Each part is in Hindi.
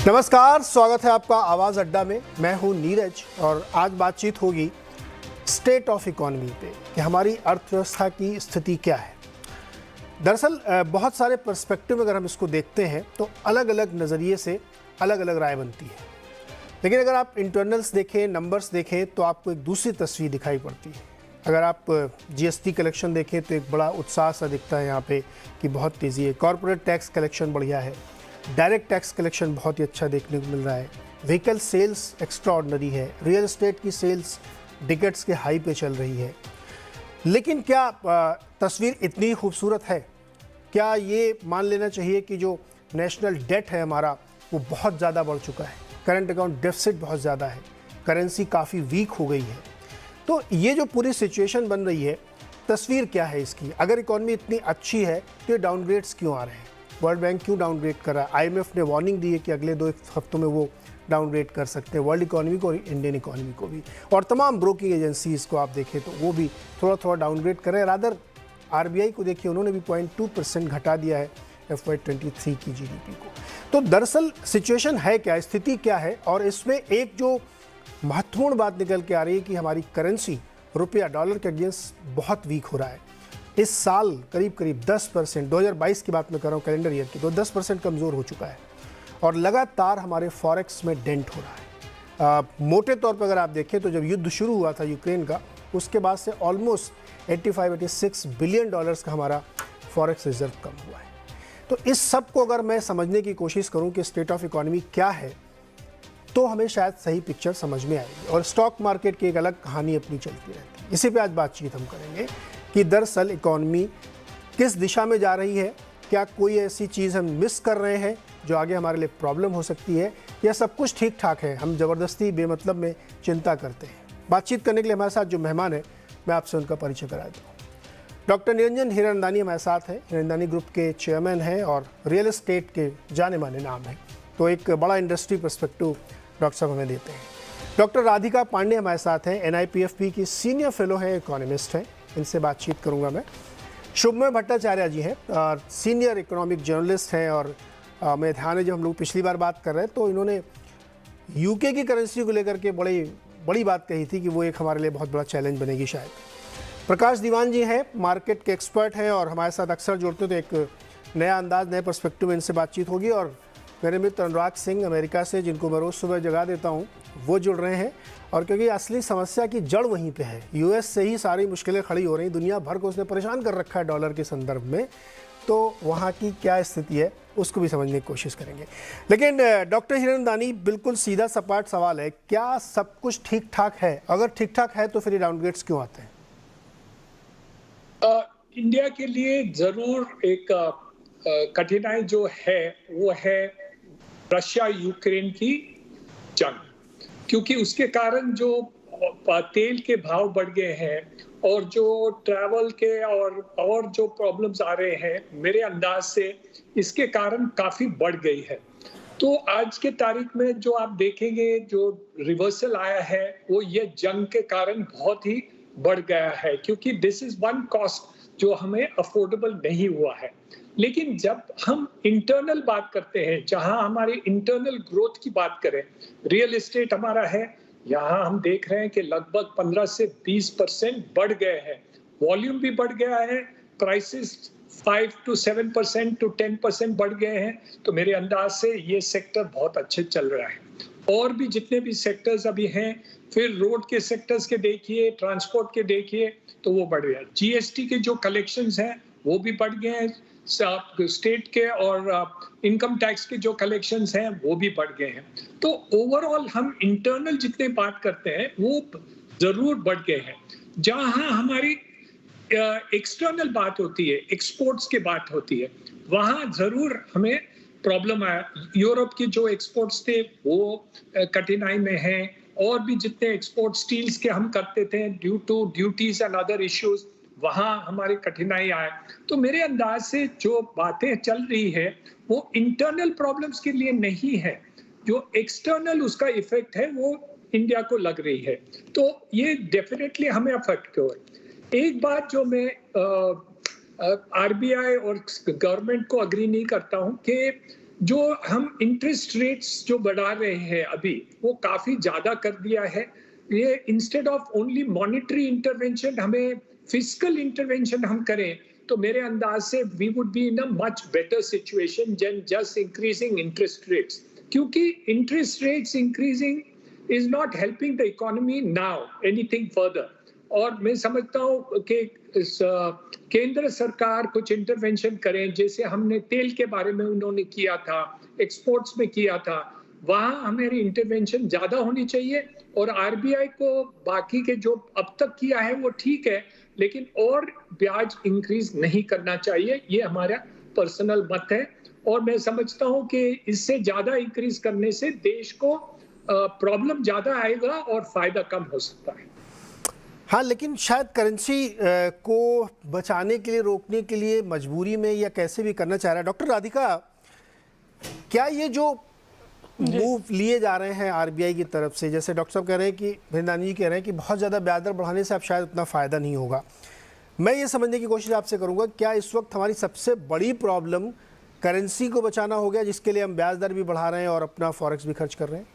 नमस्कार, स्वागत है आपका आवाज़ अड्डा में। मैं हूं नीरज और आज बातचीत होगी स्टेट ऑफ इकोनॉमी पे कि हमारी अर्थव्यवस्था की स्थिति क्या है। दरअसल बहुत सारे पर्सपेक्टिव अगर हम इसको देखते हैं तो अलग अलग नज़रिए से अलग अलग राय बनती है, लेकिन अगर आप इंटरनल्स देखें, नंबर्स देखें तो आपको एक दूसरी तस्वीर दिखाई पड़ती है। अगर आप जीएसटी कलेक्शन देखें तो एक बड़ा उत्साह सा दिखता है यहाँ पे कि बहुत तेज़ी है। कॉर्पोरेट टैक्स कलेक्शन बढ़िया है, डायरेक्ट टैक्स कलेक्शन बहुत ही अच्छा देखने को मिल रहा है, व्हीकल सेल्स एक्स्ट्रा ऑर्डिनरी है, रियल एस्टेट की सेल्स डिकेट्स के हाई पे चल रही है। लेकिन क्या तस्वीर इतनी खूबसूरत है? क्या ये मान लेना चाहिए कि जो नेशनल डेट है हमारा वो बहुत ज़्यादा बढ़ चुका है, करंट अकाउंट डेफिसिट बहुत ज़्यादा है, करेंसी काफ़ी वीक हो गई है? तो ये जो पूरी सिचुएशन बन रही है, तस्वीर क्या है इसकी? अगर इकॉनमी इतनी अच्छी है तो ये डाउनग्रेड्स क्यों आ रहे हैं? वर्ल्ड बैंक क्यों डाउनग्रेड कर रहा है? आईएमएफ ने वार्निंग दी है कि अगले 2 हफ्तों में वो डाउनग्रेड कर सकते हैं वर्ल्ड इकोनॉमी को और इंडियन इकोनॉमी को भी, और तमाम ब्रोकिंग एजेंसीज को आप देखें तो वो भी थोड़ा थोड़ा डाउनग्रेड कर रहे हैं। रादर आरबीआई को देखिए, उन्होंने भी 0.2% घटा दिया है FY23 की जीडीपी को। तो दरअसल सिचुएशन है क्या, स्थिति क्या है? और इसमें एक जो महत्वपूर्ण बात निकल के आ रही है कि हमारी करेंसी रुपया डॉलर के अगेंस्ट बहुत वीक हो रहा है। इस साल करीब 10%, 2022 की बात मैं कर रहा हूँ, कैलेंडर ईयर की, तो 10% कमज़ोर हो चुका है और लगातार हमारे फॉरेक्स में डेंट हो रहा है। मोटे तौर पर अगर आप देखें तो जब युद्ध शुरू हुआ था यूक्रेन का, उसके बाद से ऑलमोस्ट 85-86 बिलियन डॉलर्स का हमारा फॉरेक्स रिजर्व कम हुआ है। तो इस सब को अगर मैं समझने की कोशिश करूँ कि स्टेट ऑफ इकोनॉमी क्या है, तो हमें शायद सही पिक्चर समझ में आएगी। और स्टॉक मार्केट की एक अलग कहानी अपनी चलती रहती है। इसी पे आज बातचीत हम करेंगे कि दरअसल इकोनॉमी किस दिशा में जा रही है, क्या कोई ऐसी चीज़ हम मिस कर रहे हैं जो आगे हमारे लिए प्रॉब्लम हो सकती है, या सब कुछ ठीक ठाक है, हम ज़बरदस्ती बेमतलब में चिंता करते हैं। बातचीत करने के लिए हमारे साथ जो मेहमान है, मैं आपसे उनका परिचय करा दूँ। डॉक्टर निरंजन हिरनदानी हमारे साथ हैं, हिरनदानी ग्रुप के चेयरमैन हैं और रियल एस्टेट के जाने माने नाम हैं, तो एक बड़ा इंडस्ट्री पर्सपेक्टिव डॉक्टर साहब हमें देते हैं। डॉक्टर राधिका पांडे हमारे साथ हैं, NIPFP की सीनियर फेलो हैं, इकोनॉमिस्ट हैं, इनसे बातचीत करूंगा मैं। शुभमय भट्टाचार्य जी हैं, सीनियर इकोनॉमिक जर्नलिस्ट हैं, और मेरे ध्यान है जब हम लोग पिछली बार बात कर रहे हैं तो इन्होंने यूके की करेंसी को लेकर के बड़ी बात कही थी कि वो एक हमारे लिए बहुत बड़ा चैलेंज बनेगी शायद। प्रकाश दीवान जी हैं, मार्केट के एक्सपर्ट हैं और हमारे साथ अक्सर जुड़ते, तो एक नया अंदाज, नए पर्सपेक्टिव में इनसे बातचीत होगी। और मेरे मित्र अनुराग सिंह अमेरिका से, जिनको मैं रोज़ सुबह जगा देता हूँ, वो जुड़ रहे हैं। और क्योंकि असली समस्या की जड़ वहीं पे है, यूएस से ही सारी मुश्किलें खड़ी हो रही, दुनिया भर को उसने परेशान कर रखा है डॉलर के संदर्भ में, तो वहाँ की क्या स्थिति है उसको भी समझने की कोशिश करेंगे। लेकिन डॉक्टर हिरनदानी, बिल्कुल सीधा सपाट सवाल है, क्या सब कुछ ठीक ठाक है? अगर ठीक ठाक है तो फिर ये डाउनग्रेड्स क्यों आते हैं? इंडिया के लिए जरूर एक कठिनाई जो है वो है रशिया यूक्रेन की जंग, क्योंकि उसके कारण जो तेल के भाव बढ़ गए हैं और जो ट्रैवल के और जो प्रॉब्लम्स आ रहे हैं, मेरे अंदाज से इसके कारण काफी बढ़ गई है। तो आज के तारीख में जो आप देखेंगे जो रिवर्सल आया है वो ये जंग के कारण बहुत ही बढ़ गया है, क्योंकि दिस इज वन कॉस्ट जो हमें अफोर्डेबल नहीं हुआ है। लेकिन जब हम इंटरनल बात करते हैं, जहां हमारी इंटरनल ग्रोथ की बात करें, रियल एस्टेट हमारा है, यहाँ हम देख रहे हैं कि लगभग 15 से 20% बढ़ गए हैं, वॉल्यूम भी बढ़ गया है, प्राइसेस 5 to 7% to 10% बढ़ गए हैं। तो मेरे अंदाज से ये सेक्टर बहुत अच्छे चल रहा है। और भी जितने भी सेक्टर्स अभी हैं, फिर रोड के सेक्टर्स के देखिए, ट्रांसपोर्ट के देखिए, तो वो बढ़ गया। जीएसटी के जो कलेक्शंस हैं वो भी बढ़ गए हैं, स्टेट के और इनकम टैक्स के जो कलेक्शंस हैं वो भी बढ़ गए हैं। तो ओवरऑल हम इंटरनल जितने बात करते हैं वो जरूर बढ़ गए हैं। जहां हमारी एक्सटर्नल बात होती है, एक्सपोर्ट्स की बात होती है, वहां जरूर हमें प्रॉब्लम आया। यूरोप के जो एक्सपोर्ट्स थे वो कठिनाई में हैं, और भी जितने एक्सपोर्ट स्टील्स के हम करते थे, due to duties and other issues, वहां हमारी कठिनाई आए। तो मेरे अंदाज से जो बातें चल रही है वो इंटरनल प्रॉब्लम्स के लिए नहीं है, जो एक्सटर्नल उसका इफेक्ट है वो इंडिया को लग रही है। तो ये डेफिनेटली हमें अफेक्ट क्यों है। एक बात जो मैं आरबीआई और गवर्नमेंट को अग्री नहीं करता हूं कि जो हम इंटरेस्ट रेट्स जो बढ़ा रहे हैं अभी, वो काफी ज्यादा कर दिया है। ये instead of only monetary intervention, हमें फिस्कल इंटरवेंशन हम करें, तो मेरे अंदाज से we would be in a much better situation than just increasing interest rates, क्योंकि interest rates increasing is not helping the economy now anything further. और मैं समझता हूँ कि केंद्र सरकार कुछ इंटरवेंशन करें, जैसे हमने तेल के बारे में उन्होंने किया था, एक्सपोर्ट्स में किया था, वहां हमारी इंटरवेंशन ज्यादा होनी चाहिए। और आरबीआई को बाकी के जो अब तक किया है वो ठीक है, लेकिन और ब्याज इंक्रीज नहीं करना चाहिए, ये हमारा पर्सनल मत है। और मैं समझता हूँ कि इससे ज्यादा इंक्रीज करने से देश को प्रॉब्लम ज्यादा आएगा और फायदा कम हो सकता है। हाँ, लेकिन शायद करेंसी को बचाने के लिए, रोकने के लिए मजबूरी में या कैसे भी करना चाह रहा है। डॉक्टर राधिका, क्या ये जो मूव लिए जा रहे हैं आरबीआई की तरफ से, जैसे डॉक्टर साहब कह रहे हैं कि हिरनदानी जी कह रहे हैं कि बहुत ज़्यादा ब्याज दर बढ़ाने से अब शायद उतना फ़ायदा नहीं होगा, मैं ये समझने की कोशिश आपसे करूँगा, क्या इस वक्त हमारी सबसे बड़ी प्रॉब्लम करेंसी को बचाना हो गया, जिसके लिए हम ब्याज दर भी बढ़ा रहे हैं और अपना फॉरेक्स भी खर्च कर रहे हैं?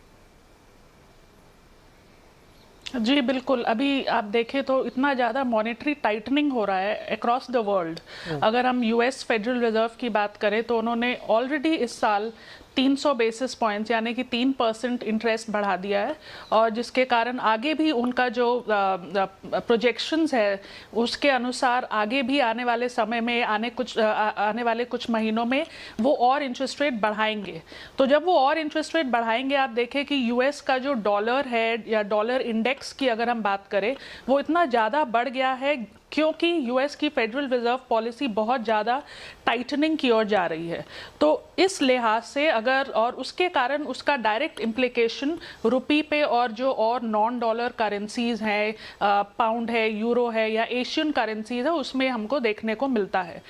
जी बिल्कुल। अभी आप देखें तो इतना ज़्यादा मॉनेटरी टाइटनिंग हो रहा है अक्रॉस द वर्ल्ड। अगर हम यूएस फेडरल रिजर्व की बात करें तो उन्होंने ऑलरेडी इस साल 300 बेसिस पॉइंट्स यानी कि 3% इंटरेस्ट बढ़ा दिया है, और जिसके कारण आगे भी उनका जो प्रोजेक्शंस है उसके अनुसार आगे भी आने वाले समय में आने वाले कुछ महीनों में वो और इंटरेस्ट रेट बढ़ाएंगे। तो जब वो और इंटरेस्ट रेट बढ़ाएंगे, आप देखें कि यूएस का जो डॉलर है या डॉलर इंडेक्स की अगर हम बात करें, वो इतना ज़्यादा बढ़ गया है क्योंकि यूएस की फेडरल रिजर्व पॉलिसी बहुत ज़्यादा टाइटनिंग की ओर जा रही है। तो इस लिहाज से अगर, और उसके कारण उसका डायरेक्ट इम्प्लीकेशन रुपी पे और जो और नॉन डॉलर करेंसीज हैं, पाउंड है, यूरो है या एशियन करेंसीज है, उसमें हमको देखने को मिलता है।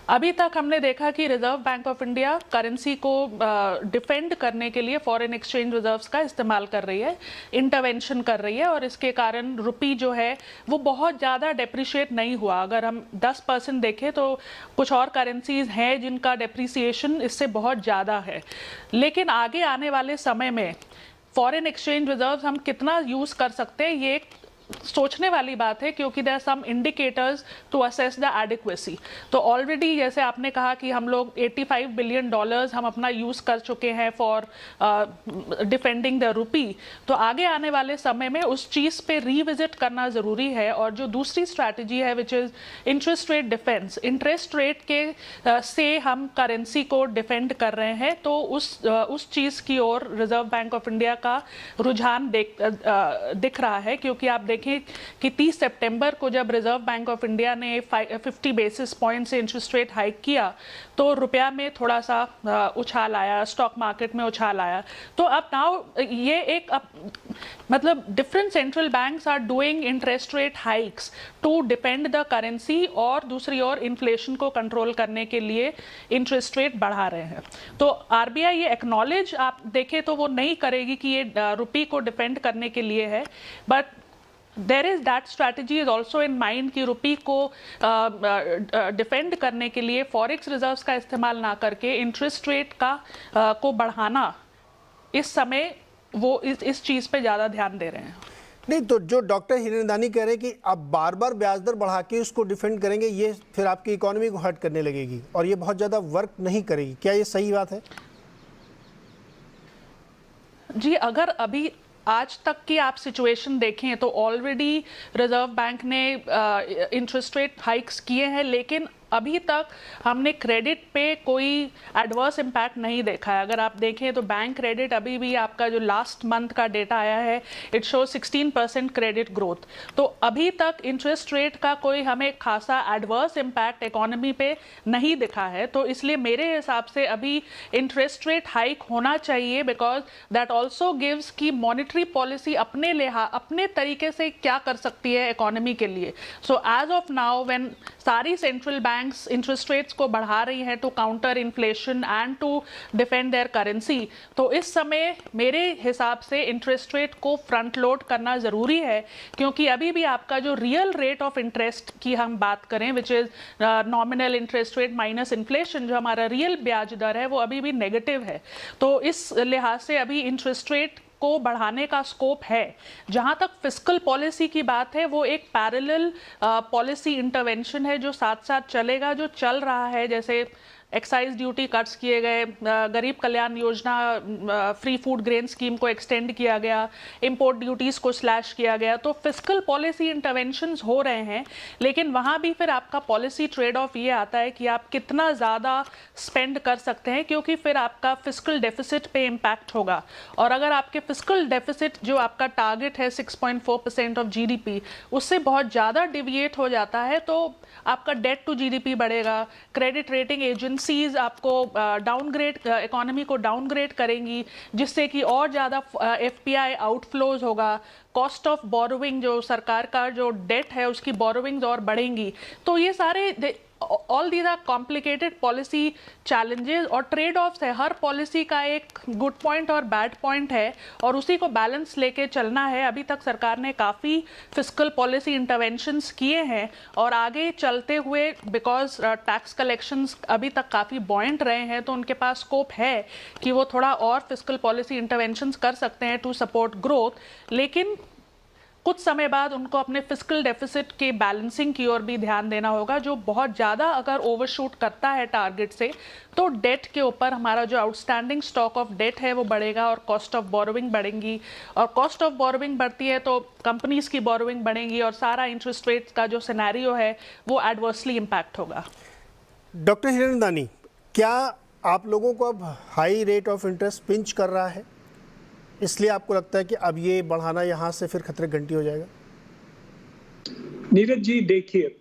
अभी तक हमने देखा कि reserve bank of India currency को डिफेंड करने के लिए फॉरेन एक्सचेंज रिजर्व्स का इस्तेमाल कर रही है, इंटरवेंशन कर रही है, और इसके कारण रुपी जो है वो बहुत ज़्यादा डेप्रिशिएट नहीं हुआ। अगर हम 10% देखें तो कुछ और करेंसीज हैं जिनका डेप्रिसिएशन इससे बहुत ज़्यादा है। लेकिन आगे आने वाले समय में फॉरेन एक्सचेंज रिजर्व्स हम कितना यूज़ कर सकते हैं, ये एक सोचने वाली बात है, क्योंकि there are some indicators to assess the adequacy. तो ऑलरेडी जैसे आपने कहा कि हम लोग $85 बिलियन हम अपना यूज़ कर चुके हैं फॉर डिफेंडिंग द रुपी। तो आगे आने वाले समय में उस चीज़ पे रिविजिट करना ज़रूरी है। और जो दूसरी स्ट्रैटेजी है which is interest rate defence, interest rate के से हम करेंसी को डिफेंड कर रहे हैं, तो उस चीज़ की ओर रिजर्व बैंक ऑफ इंडिया का रुझान दिख रहा है। क्योंकि आप देखें कि 30 सितंबर को जब रिजर्व बैंक ऑफ इंडिया ने 50 बेसिस पॉइंट से इंटरेस्ट रेट हाइक किया, तो रुपया में थोड़ा सा उछाल आया, स्टॉक मार्केट में उछाल आया। तो अब नाउ ये एक मतलब different central banks are doing interest rate hikes to depend the currency, और दूसरी ओर इन्फ्लेशन को कंट्रोल करने के लिए इंटरेस्ट रेट बढ़ा रहे हैं। तो आरबीआई ये एक्नॉलेज आप देखें तो वो नहीं करेगी कि ये रुपी को डिफेंड करने के लिए है, but there is that strategy is also in mind कि रुपी को डिफेंड करने के लिए फॉरेक्स रिजर्व्स का इस्तेमाल ना करके इंटरेस्ट रेट को बढ़ाना, इस समय वो इस चीज़ पे ज़्यादा ध्यान दे रहे हैं। नहीं, तो जो डॉक्टर हिरनदानी कह रहे हैं कि आप बार बार ब्याज दर बढ़ा के उसको डिफेंड करेंगे, ये फिर आपकी इकोनॉमी को हर्ट करने लगेगी और ये बहुत ज़्यादा वर्क नहीं करेगी, क्या ये सही बात है? जी, अगर अभी आज तक की आप सिचुएशन देखें तो ऑलरेडी रिजर्व बैंक ने इंटरेस्ट रेट हाइक्स किए हैं, लेकिन अभी तक हमने क्रेडिट पे कोई एडवर्स इम्पैक्ट नहीं देखा है। अगर आप देखें तो बैंक क्रेडिट अभी भी, आपका जो लास्ट मंथ का डेटा आया है, इट शो 16% क्रेडिट ग्रोथ। तो अभी तक इंटरेस्ट रेट का कोई हमें खासा एडवर्स इम्पैक्ट इकोनॉमी पे नहीं दिखा है। तो इसलिए मेरे हिसाब से अभी इंटरेस्ट रेट हाइक होना चाहिए, बिकॉज दैट ऑल्सो गिव्स की मॉनिटरी पॉलिसी अपने तरीके से क्या कर सकती है इकोनॉमी के लिए। So as of now when सारी central bank banks interest rates को बढ़ा रही हैं to counter inflation and to defend their currency, तो इस समय मेरे हिसाब से इंटरेस्ट रेट को फ्रंट लोड करना ज़रूरी है, क्योंकि अभी भी आपका जो रियल रेट ऑफ इंटरेस्ट की हम बात करें, which is nominal interest rate minus inflation, जो हमारा रियल ब्याज दर है वो अभी भी नेगेटिव है। तो इस लिहाज से अभी इंटरेस्ट रेट को बढ़ाने का स्कोप है। जहां तक फिस्कल पॉलिसी की बात है, वो एक पैरेलल पॉलिसी इंटरवेंशन है जो साथ साथ चलेगा, जो चल रहा है। जैसे एक्साइज ड्यूटी कट्स किए गए, गरीब Kalyan Yojana, free food grain scheme को एक्सटेंड किया गया, इंपोर्ट ड्यूटीज़ को स्लैश किया गया। तो फिस्कल पॉलिसी इंटरवेंशंस हो रहे हैं, लेकिन वहाँ भी फिर आपका पॉलिसी ट्रेड ऑफ ये आता है कि आप कितना ज़्यादा स्पेंड कर सकते हैं, क्योंकि फिर आपका फिस्कल डेफिसिट पे इम्पैक्ट होगा। और अगर आपके फिस्कल डेफिसिट जो आपका टारगेट है 6.4% ऑफ जीडीपी, उससे बहुत ज़्यादा डिविएट हो जाता है, तो आपका डेट टू जीडीपी बढ़ेगा, क्रेडिट रेटिंग एजेंसीज आपको डाउनग्रेड, इकोनॉमी को डाउनग्रेड करेंगी, जिससे कि और ज़्यादा एफपीआई आउटफ्लोज होगा, कॉस्ट ऑफ बोरोइंग, जो सरकार का जो डेट है उसकी बोरोइंग्स और बढ़ेंगी। तो ये सारे all these are complicated policy challenges और ट्रेड ऑफ्स है। हर पॉलिसी का एक गुड पॉइंट और बैड पॉइंट है, और उसी को बैलेंस लेके चलना है। अभी तक सरकार ने काफ़ी फिस्कल पॉलिसी इंटरवेंशंस किए हैं, और आगे चलते हुए बिकॉज टैक्स कलेक्शंस अभी तक काफ़ी बॉयंट रहे हैं, तो उनके पास स्कोप है कि वो थोड़ा और फिस्कल पॉलिसी इंटरवेंशंस कर सकते हैं टू सपोर्ट ग्रोथ। लेकिन कुछ समय बाद उनको अपने फिस्कल डेफिसिट के बैलेंसिंग की ओर भी ध्यान देना होगा, जो बहुत ज़्यादा अगर ओवरशूट करता है टारगेट से, तो डेट के ऊपर हमारा जो आउटस्टैंडिंग स्टॉक ऑफ डेट है वो बढ़ेगा और कॉस्ट ऑफ बोरोइंग बढ़ेंगी, और कॉस्ट ऑफ बोरोइंग बढ़ती है तो कंपनीज की बोरोइंग बढ़ेंगी, और सारा इंटरेस्ट रेट्स का जो सिनेरियो है वो एडवर्सली इम्पैक्ट होगा। डॉक्टर हिरनदानी, क्या आप लोगों को अब high rate of interest pinch कर रहा है, इसलिए आपको लगता है कि अब ये बढ़ाना यहाँ से फिर खतरे घंटी हो जाएगा? नीरज जी, देखिए,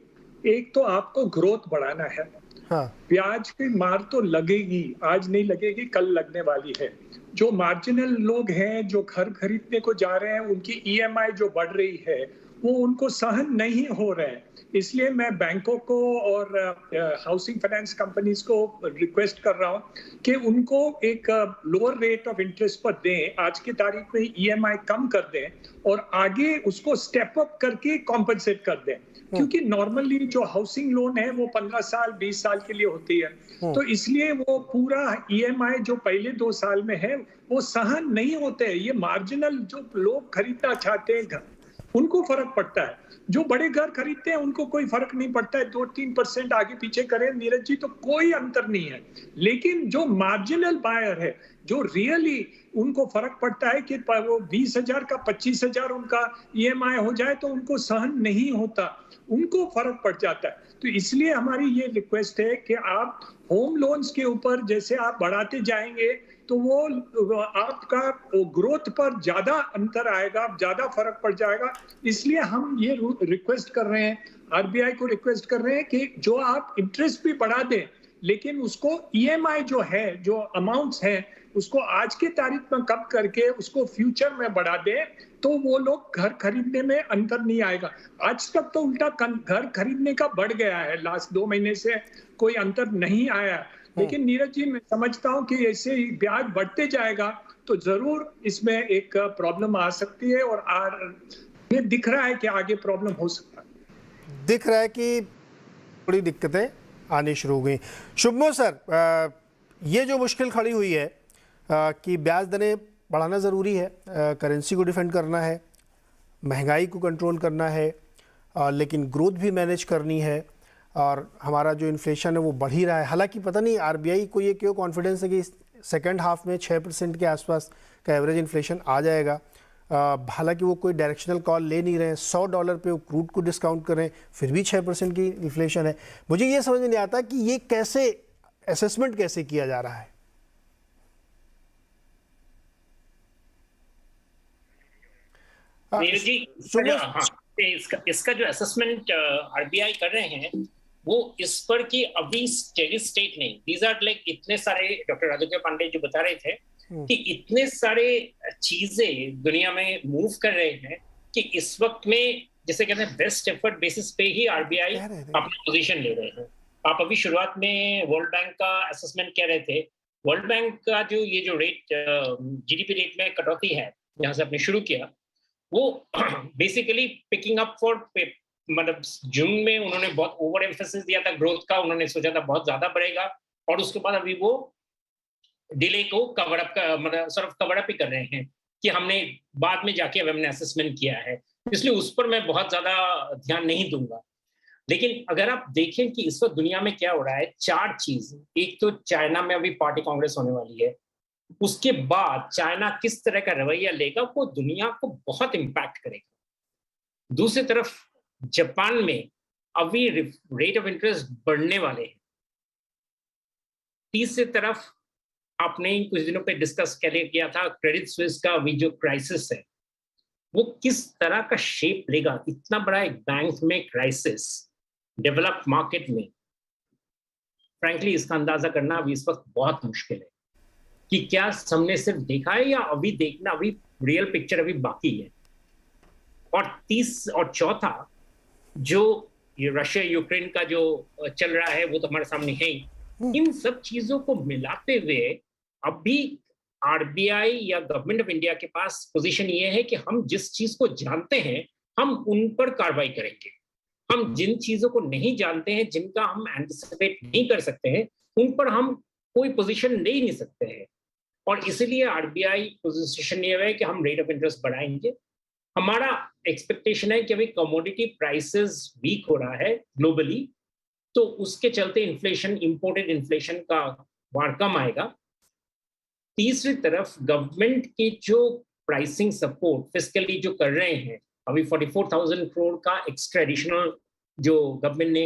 एक तो आपको ग्रोथ बढ़ाना है। हाँ। ब्याज की मार तो लगेगी, आज नहीं लगेगी, कल लगने वाली है। जो मार्जिनल लोग हैं जो घर खरीदने को जा रहे हैं, उनकी ईएमआई जो बढ़ रही है वो उनको सहन नहीं हो रहे हैं। इसलिए मैं बैंकों को और हाउसिंग फाइनेंस कंपनीज को रिक्वेस्ट कर रहा हूं कि उनको एक लोअर रेट ऑफ इंटरेस्ट पर दें, आज की तारीख में ईएमआई कम कर दें, और आगे उसको स्टेप अप करके कॉम्पनसेट कर दें। क्योंकि नॉर्मली जो हाउसिंग लोन है वो 15 साल 20 साल के लिए होती है, तो इसलिए वो पूरा ईएमआई जो पहले 2 साल में है वो सहन नहीं होते हैं। ये मार्जिनल जो लोग खरीदना चाहते हैं घर, उनको फर्क पड़ता है। जो बड़े घर खरीदते हैं उनको कोई फर्क नहीं पड़ता है, 2-3% आगे पीछे करें नीरज जी तो कोई अंतर नहीं है। लेकिन जो मार्जिनल बायर है, जो रियली उनको फर्क पड़ता है कि वो 20,000 का 25,000 उनका ईएमआई हो जाए तो उनको सहन नहीं होता, उनको फर्क पड़ जाता है। तो इसलिए हमारी ये रिक्वेस्ट है कि आप होम लोन्स के ऊपर जैसे आप बढ़ाते जाएंगे तो वो आपका ग्रोथ पर ज्यादा अंतर आएगा, ज्यादा फर्क पड़ जाएगा। इसलिए हम ये रिक्वेस्ट कर रहे हैं, आरबीआई को रिक्वेस्ट कर रहे हैं कि जो आप इंटरेस्ट भी बढ़ा दें, लेकिन उसको ईएमआई जो है, जो अमाउंट्स हैं, उसको आज की तारीख में कम करके उसको फ्यूचर में बढ़ा दें, तो वो लोग घर खरीदने में अंतर नहीं आएगा। आज तक तो उल्टा घर खरीदने का बढ़ गया है, लास्ट 2 महीने से कोई अंतर नहीं आया। लेकिन नीरज जी, मैं समझता हूं कि ऐसे ही ब्याज बढ़ते जाएगा तो जरूर इसमें एक प्रॉब्लम आ सकती है, और ये दिख रहा है कि आगे प्रॉब्लम हो सकता है। दिख रहा है कि थोड़ी दिक्कतें आनी शुरू हो गई। शुभमो सर, ये जो मुश्किल खड़ी हुई है कि ब्याज दरें बढ़ाना ज़रूरी है, करेंसी को डिफेंड करना है, महंगाई को कंट्रोल करना है, लेकिन ग्रोथ भी मैनेज करनी है, और हमारा जो इन्फ्लेशन है वो बढ़ ही रहा है। हालांकि पता नहीं आरबीआई को ये क्यों कॉन्फिडेंस है कि सेकंड हाफ में 6% के आसपास का एवरेज इन्फ्लेशन आ जाएगा। हालांकि वो कोई डायरेक्शनल कॉल ले नहीं रहे हैं, $100 पे वो क्रूड को डिस्काउंट कर रहे हैं, फिर भी 6% की इन्फ्लेशन है। मुझे ये समझ में नहीं आता कि ये कैसे असेसमेंट कैसे किया जा रहा है। नीरज जी, इसका जो असेसमेंट आरबीआई कर रहे हैं वो इस पर कि अभी स्टेडी स्टेट नहीं, दीज आर लाइक इतने सारे, डॉक्टर राजेंद्र पांडे जो बता रहे थे कि इतने सारे चीजें दुनिया में मूव कर रहे हैं कि इस वक्त में जैसे कहते हैं बेस्ट एफर्ट बेसिस पे ही आरबीआई अपनी पोजीशन ले रहे हैं। आप अभी शुरुआत में वर्ल्ड बैंक का असेसमेंट कह रहे थे। वर्ल्ड बैंक का जो ये जो रेट जीडीपी रेट में कटौती है, जहां से आपने शुरू किया, वो बेसिकली पिकिंग अप फॉर, मतलब जून में उन्होंने बहुत ओवर एम्फेसिस दिया था ग्रोथ का, उन्होंने सोचा था बहुत ज्यादा बढ़ेगा, और उसके बाद अभी वो डिले को कवर अप का, मतलब सॉर्ट कवर अप ही कर रहे हैं कि हमने बाद में जाके अब हमने असेसमेंट किया है, इसलिए उस पर मैं बहुत ज्यादा ध्यान नहीं दूंगा। लेकिन अगर आप देखें कि इस वक्त दुनिया में क्या हो रहा है, 4 चीज। एक तो चाइना में अभी पार्टी कांग्रेस होने वाली है, उसके बाद चाइना किस तरह का रवैया लेगा वो दुनिया को बहुत इम्पैक्ट करेगा। दूसरी तरफ जापान में अभी रेट ऑफ इंटरेस्ट बढ़ने वाले हैं। तीसरी तरफ आपने कुछ दिनों पे डिस्कस किया था क्रेडिट स्विस का अभी जो क्राइसिस है वो किस तरह का शेप लेगा। इतना बड़ा एक बैंक में क्राइसिस डेवलप्ड मार्केट में, फ्रैंकली इसका अंदाजा करना अभी इस वक्त बहुत मुश्किल है कि क्या हमने सिर्फ देखा है या अभी देखना, अभी रियल पिक्चर अभी बाकी है। और चौथा, जो ये रशिया यूक्रेन का जो चल रहा है वो तो हमारे सामने है ही। इन सब चीजों को मिलाते हुए अभी आरबीआई या गवर्नमेंट ऑफ इंडिया के पास पोजीशन ये है कि हम जिस चीज को जानते हैं हम उन पर कार्रवाई करेंगे, हम जिन चीजों को नहीं जानते हैं, जिनका हम एंटिसिपेट नहीं कर सकते हैं, उन पर हम कोई पोजीशन ले नहीं सकते हैं। और इसलिए आरबीआई पोजीशन ये है कि हम रेट ऑफ इंटरेस्ट बढ़ाएंगे। हमारा एक्सपेक्टेशन है कि अभी कमोडिटी प्राइसेस वीक हो रहा है ग्लोबली, तो उसके चलते इन्फ्लेशन, इंपोर्टेड इन्फ्लेशन का वार कम आएगा। तीसरी तरफ गवर्नमेंट के जो प्राइसिंग सपोर्ट फिस्कली जो कर रहे हैं, अभी 44,000 करोड़ का एक्स्ट्रा एडिशनल जो गवर्नमेंट ने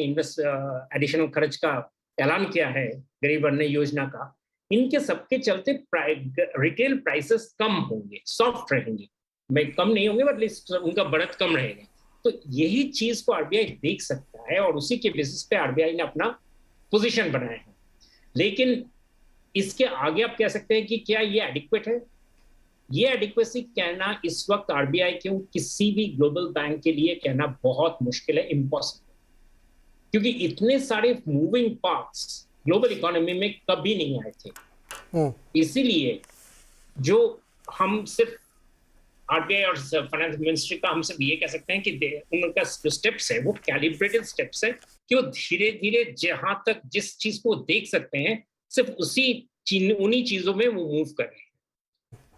एडिशनल खर्च का ऐलान किया है गरीब अन्य योजना का, इनके सबके चलते रिटेल प्राइसेस कम होंगे, सॉफ्ट रहेंगे, मैं कम नहीं होंगे बट उनका बढ़त कम रहेगा। तो यही चीज को आरबीआई देख सकता है और उसी के बेसिस पे आरबीआई ने अपना पोजीशन बनाया है। लेकिन इसके आगे आप कह सकते हैं कि क्या ये एडिक्वेट है? ये एडिक्वेसी कहना इस वक्त आरबीआई के किसी भी ग्लोबल बैंक के लिए कहना बहुत मुश्किल है, इम्पॉसिबल, क्योंकि इतने सारे मूविंग पार्ट्स ग्लोबल इकोनॉमी में कभी नहीं आए थे। इसीलिए जो हम सिर्फ आरबीआई और फाइनेंस मिनिस्ट्री का हम सिर्फ ये कह सकते हैं कि उनका जो स्टेप्स है वो कैलिब्रेटेड स्टेप्स है कि वो धीरे धीरे जहां तक जिस चीज को देख सकते हैं सिर्फ उन्हीं चीजों में वो मूव कर रहे हैं।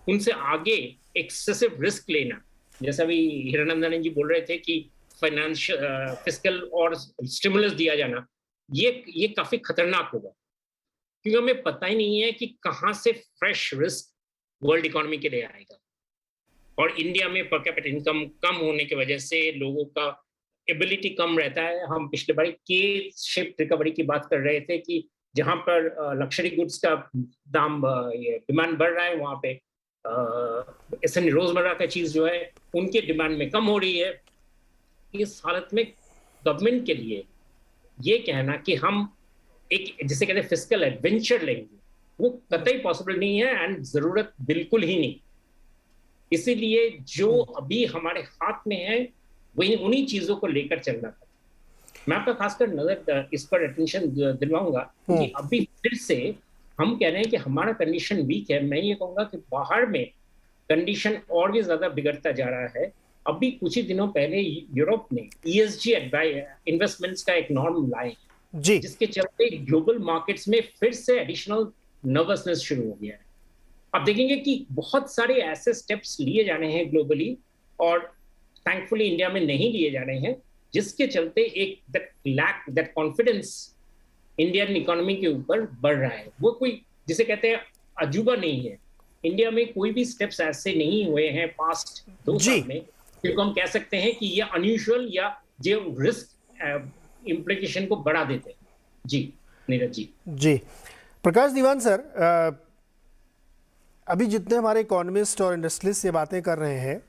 उनसे आगे एक्सेसिव रिस्क लेना, जैसा भी हिरानंदन जी बोल रहे थे कि फाइनेंशियल फिस्कल और स्टिमुलस दिया जाना, ये काफी खतरनाक होगा, क्योंकि हमें पता ही नहीं है कि कहां से फ्रेश रिस्क वर्ल्ड इकोनॉमी के लिए आएगा। और इंडिया में पर कैपिटा इनकम कम होने की वजह से लोगों का एबिलिटी कम रहता है। हम पिछले बार के शिफ्ट रिकवरी की बात कर रहे थे कि जहां पर लग्जरी गुड्स का दाम, ये डिमांड बढ़ रहा है, वहां पे ऐसे रोजमर्रा का चीज जो है उनके डिमांड में कम हो रही है। इस हालत में गवर्नमेंट के लिए ये कहना कि हम एक जिसे कहते हैं फिस्कल एडवेंचर लेंगे, वो कतई पॉसिबल नहीं है एंड जरूरत बिल्कुल ही नहीं। इसीलिए जो अभी हमारे हाथ में है वही उन्हीं चीजों को लेकर चलना था। मैं आपका खासकर नजर इस पर अटेंशन दिलवाऊंगा कि अभी फिर से हम कह रहे हैं कि हमारा कंडीशन वीक है। मैं ये कहूंगा कि बाहर में कंडीशन और भी ज्यादा बिगड़ता जा रहा है। अभी कुछ ही दिनों पहले यूरोप ने ESG इन्वेस्टमेंट्स का एक नॉर्म लाए जी, जिसके चलते ग्लोबल मार्केट्स में फिर से एडिशनल नर्वसनेस शुरू हो गया है। आप देखेंगे कि बहुत सारे ऐसे स्टेप्स लिए जाने हैं ग्लोबली और थैंकफुली इंडिया में नहीं लिए जा रहे हैं, जिसके चलते एक दैट कॉन्फिडेंस इंडियन इकोनॉमी के ऊपर बढ़ रहा है। वो कोई जिसे कहते हैं अजूबा नहीं है। इंडिया में कोई भी स्टेप्स ऐसे नहीं हुए हैं पास्ट 2 साल में जिनको हम कह सकते हैं कि ये अनयूजुअल या जो रिस्क इम्प्लीकेशन को बढ़ा देते हैं। जी नीरज जी। जी प्रकाश दीवान सर, अभी जितने हमारे इकोनॉमिस्ट और इंडस्ट्रियलिस्ट ये बातें कर रहे हैं,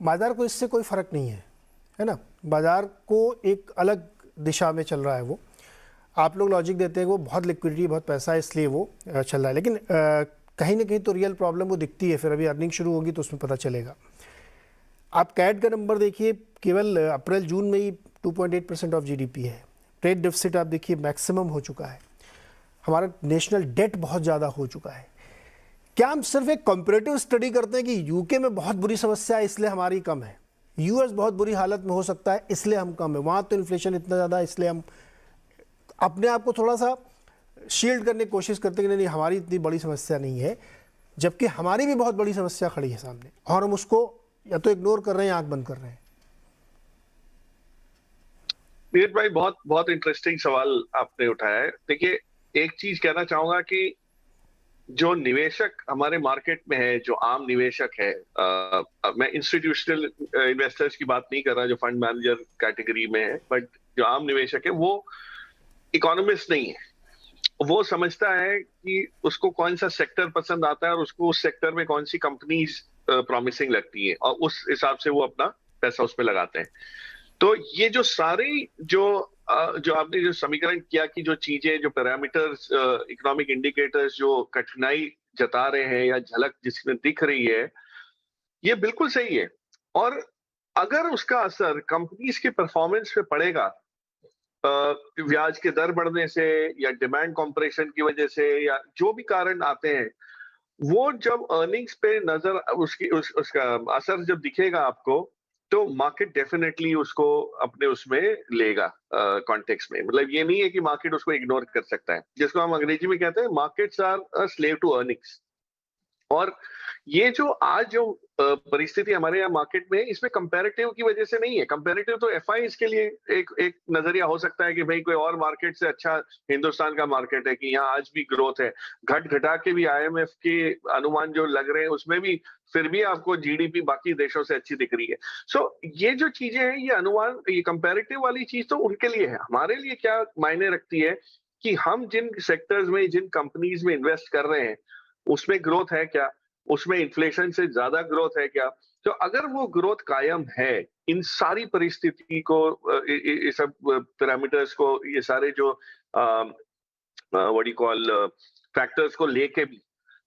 बाजार को इससे कोई फ़र्क नहीं है ना। बाजार को एक अलग दिशा में चल रहा है। वो आप लोग लॉजिक देते हैं वो बहुत लिक्विडिटी, बहुत पैसा है इसलिए वो चल रहा है, लेकिन कहीं ना कहीं तो रियल प्रॉब्लम वो दिखती है। फिर अभी अर्निंग शुरू होगी तो उसमें पता चलेगा। आप कैट का नंबर देखिए, केवल अप्रैल जून में ही 2.8% ऑफ GDP है। ट्रेड डिफिसिट आप देखिए मैक्सिमम हो चुका है, हमारा नेशनल डेट बहुत ज़्यादा हो चुका है। क्या हम सिर्फ एक कंपैरेटिव स्टडी करते हैं कि यूके में बहुत बुरी समस्या है इसलिए हमारी कम है, यूएस बहुत बुरी हालत में हो सकता है इसलिए हम कम है, वहाँ तो इन्फ्लेशन इतना ज़्यादा है इसलिए हम अपने आप को थोड़ा सा शील्ड करने की कोशिश करते हैं कि नहीं हमारी इतनी बड़ी समस्या नहीं है, जबकि हमारी भी बहुत बड़ी समस्या खड़ी है सामने और हम उसको या तो इग्नोर कर रहे हैं या आंख बंद कर रहे हैं। नीरज भाई, बहुत बहुत इंटरेस्टिंग सवाल आपने उठाया है। देखिए, एक चीज कहना चाहूंगा कि जो निवेशक हमारे मार्केट में है, जो आम निवेशक है, मैं इंस्टीट्यूशनल इन्वेस्टर्स की बात नहीं कर रहा जो फंड मैनेजर कैटेगरी में है, बट जो आम निवेशक है वो इकोनॉमिस्ट नहीं है। वो समझता है कि उसको कौन सा सेक्टर पसंद आता है और उसको उस सेक्टर में कौन सी कंपनीज प्रॉमिसिंग लगती है और उस हिसाब से वो अपना पैसा उसमें लगाते हैं। तो ये जो सारी जो आपने जो समीकरण किया कि जो चीजें, जो पैरामीटर्स, इकोनॉमिक इंडिकेटर्स जो कठिनाई जता रहे हैं या झलक जिसमें दिख रही है, ये बिल्कुल सही है। और अगर उसका असर कंपनीज के परफॉर्मेंस पे पड़ेगा, ब्याज के दर बढ़ने से या डिमांड कॉम्प्रेशन की वजह से या जो भी कारण आते हैं, वो जब अर्निंग्स पे नजर उसका असर जब दिखेगा आपको, तो मार्केट डेफिनेटली उसको अपने उसमें लेगा कॉन्टेक्स्ट में। मतलब ये नहीं है कि मार्केट उसको इग्नोर कर सकता है, जिसको हम अंग्रेजी में कहते हैं markets are a slave to earnings. और ये जो आज जो परिस्थिति हमारे यहाँ मार्केट में, इसमें कंपैरेटिव की वजह से नहीं है। कंपैरेटिव तो एफआईज के लिए एक नजरिया हो सकता है कि भाई कोई और मार्केट से अच्छा हिंदुस्तान का मार्केट है, कि यहाँ आज भी ग्रोथ है, घटा के भी आईएमएफ के अनुमान जो लग रहे हैं उसमें भी फिर भी आपको जीडीपी बाकी देशों से अच्छी दिख रही है। सो ये जो चीजें हैं, ये अनुमान, ये कंपैरेटिव वाली चीज तो उनके लिए है। हमारे लिए क्या मायने रखती है कि हम जिन सेक्टर्स में, जिन कंपनीज में इन्वेस्ट कर रहे हैं उसमें ग्रोथ है क्या, उसमें इन्फ्लेशन से ज्यादा ग्रोथ है क्या। तो अगर वो ग्रोथ कायम है, इन सारी परिस्थिति को, ये सब पैरामीटर्स को, ये सारे जो व्हाट यू कॉल फैक्टर्स को लेके भी,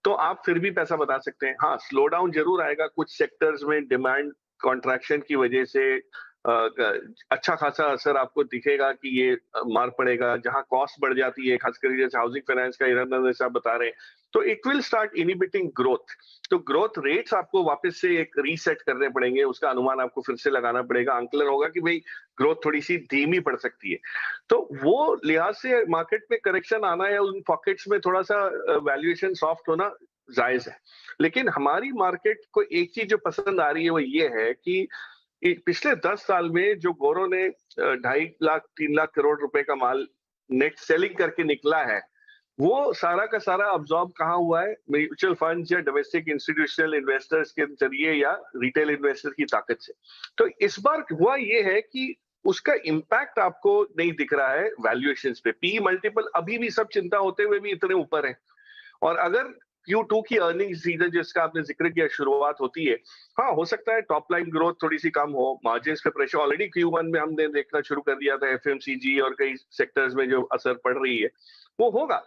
तो आप फिर भी पैसा बता सकते हैं। हाँ, स्लो डाउन जरूर आएगा कुछ सेक्टर्स में, डिमांड कॉन्ट्रैक्शन की वजह से अच्छा खासा असर आपको दिखेगा कि ये मार पड़ेगा। जहां कॉस्ट बढ़ जाती है, खासकर जैसे हाउसिंग फाइनेंस का इरंदन जैसा आप बता रहे हैं, तो it will start inhibiting growth. तो ग्रोथ रेट्स आपको वापस से एक रीसेट करने पड़ेंगे, उसका अनुमान आपको फिर से लगाना पड़ेगा। आंकलन होगा कि भाई ग्रोथ थोड़ी सी धीमी पड़ सकती है। तो वो लिहाज से मार्केट में करेक्शन आना या उन पॉकेट्स में थोड़ा सा वैल्यूएशन सॉफ्ट होना जायज है। लेकिन हमारी मार्केट को एक चीज जो पसंद आ रही है वो ये है कि पिछले 10 साल में जो गोरों ने 2.5 लाख 3 लाख करोड़ रुपए का माल नेट सेलिंग करके निकला है, वो सारा का सारा अब्सॉर्ब कहाँ हुआ है? म्यूचुअल फंड्स या डोमेस्टिक इंस्टीट्यूशनल इन्वेस्टर्स के जरिए या रिटेल इन्वेस्टर की ताकत से। तो इस बार हुआ ये है कि उसका इम्पैक्ट आपको नहीं दिख रहा है वैल्यूएशंस पे। पी मल्टीपल अभी भी सब चिंता होते हुए भी इतने ऊपर है। और अगर Q2 की अर्निंग सीजन जिसका आपने जिक्र किया शुरुआत होती है, हाँ हो सकता है टॉप लाइन ग्रोथ थोड़ी सी कम हो, मार्जिन पे प्रेशर ऑलरेडी Q1 में हमने देखना शुरू कर दिया था, एफएमसीजी और कई सेक्टर्स में जो असर पड़ रही है वो होगा।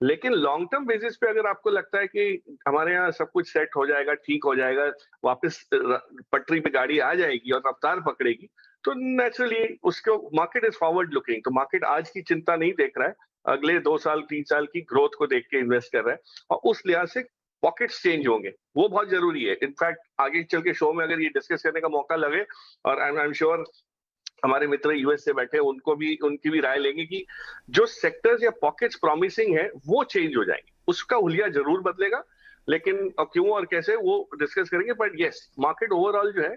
लेकिन लॉन्ग टर्म बेसिस पे अगर आपको लगता है कि हमारे यहाँ सब कुछ सेट हो जाएगा, ठीक हो जाएगा, वापस पटरी पे गाड़ी आ जाएगी और रफ्तार पकड़ेगी, तो नेचुरली उसको मार्केट इज फॉरवर्ड लुकिंग। तो मार्केट आज की चिंता नहीं देख रहा है, अगले 2 साल 3 साल की ग्रोथ को देख के इन्वेस्ट कर रहा है। और उस लिहाज से पॉकेट्स चेंज होंगे, वो बहुत जरूरी है। इनफैक्ट आगे चल के शो में अगर ये डिस्कस करने का मौका लगे, और आई एम श्योर हमारे मित्र यूएस से बैठे उनकी भी राय लेंगे कि जो सेक्टर्स या पॉकेट्स प्रॉमिसिंग है वो चेंज हो जाएंगे। उसका हुलिया जरूर बदलेगा, लेकिन क्यों और कैसे वो डिस्कस करेंगे। बट यस, मार्केट ओवरऑल जो है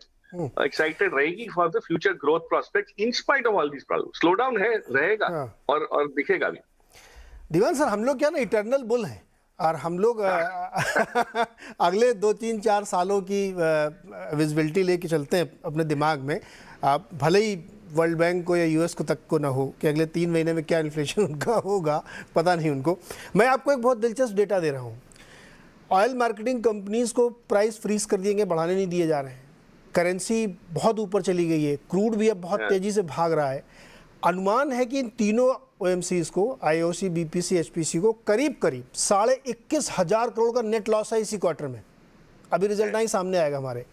एक्साइटेड रहेगी for the future growth prospects in spite of all this problem. Slow down है, रहेगा और दिखेगा भी। दीवान सर, हम लोग क्या ना इटर्नल बुल हैं, और हम लोग अगले 2 3 4 सालों की विजिबिलिटी लेके चलते हैं अपने दिमाग में। आप भले ही वर्ल्ड बैंक को या यूएस को तक को ना हो कि अगले 3 महीने में क्या इन्फ्लेशन उनका होगा, पता नहीं उनको। मैं आपको एक बहुत दिलचस्प डेटा दे रहा हूँ। ऑयल मार्केटिंग कंपनीज को प्राइस फ्रीज कर दिए गए, बढ़ाने नहीं दिए जा रहे हैं। करेंसी बहुत ऊपर चली गई है, क्रूड भी अब बहुत तेज़ी से भाग रहा है। अनुमान है कि इन तीनों ओएमसीज को, आईओसी, बीपीसी, एचपीसी को करीब 21,500 करोड़ का नेट लॉस है इसी क्वार्टर में। अभी रिजल्ट नहीं सामने आएगा हमारे।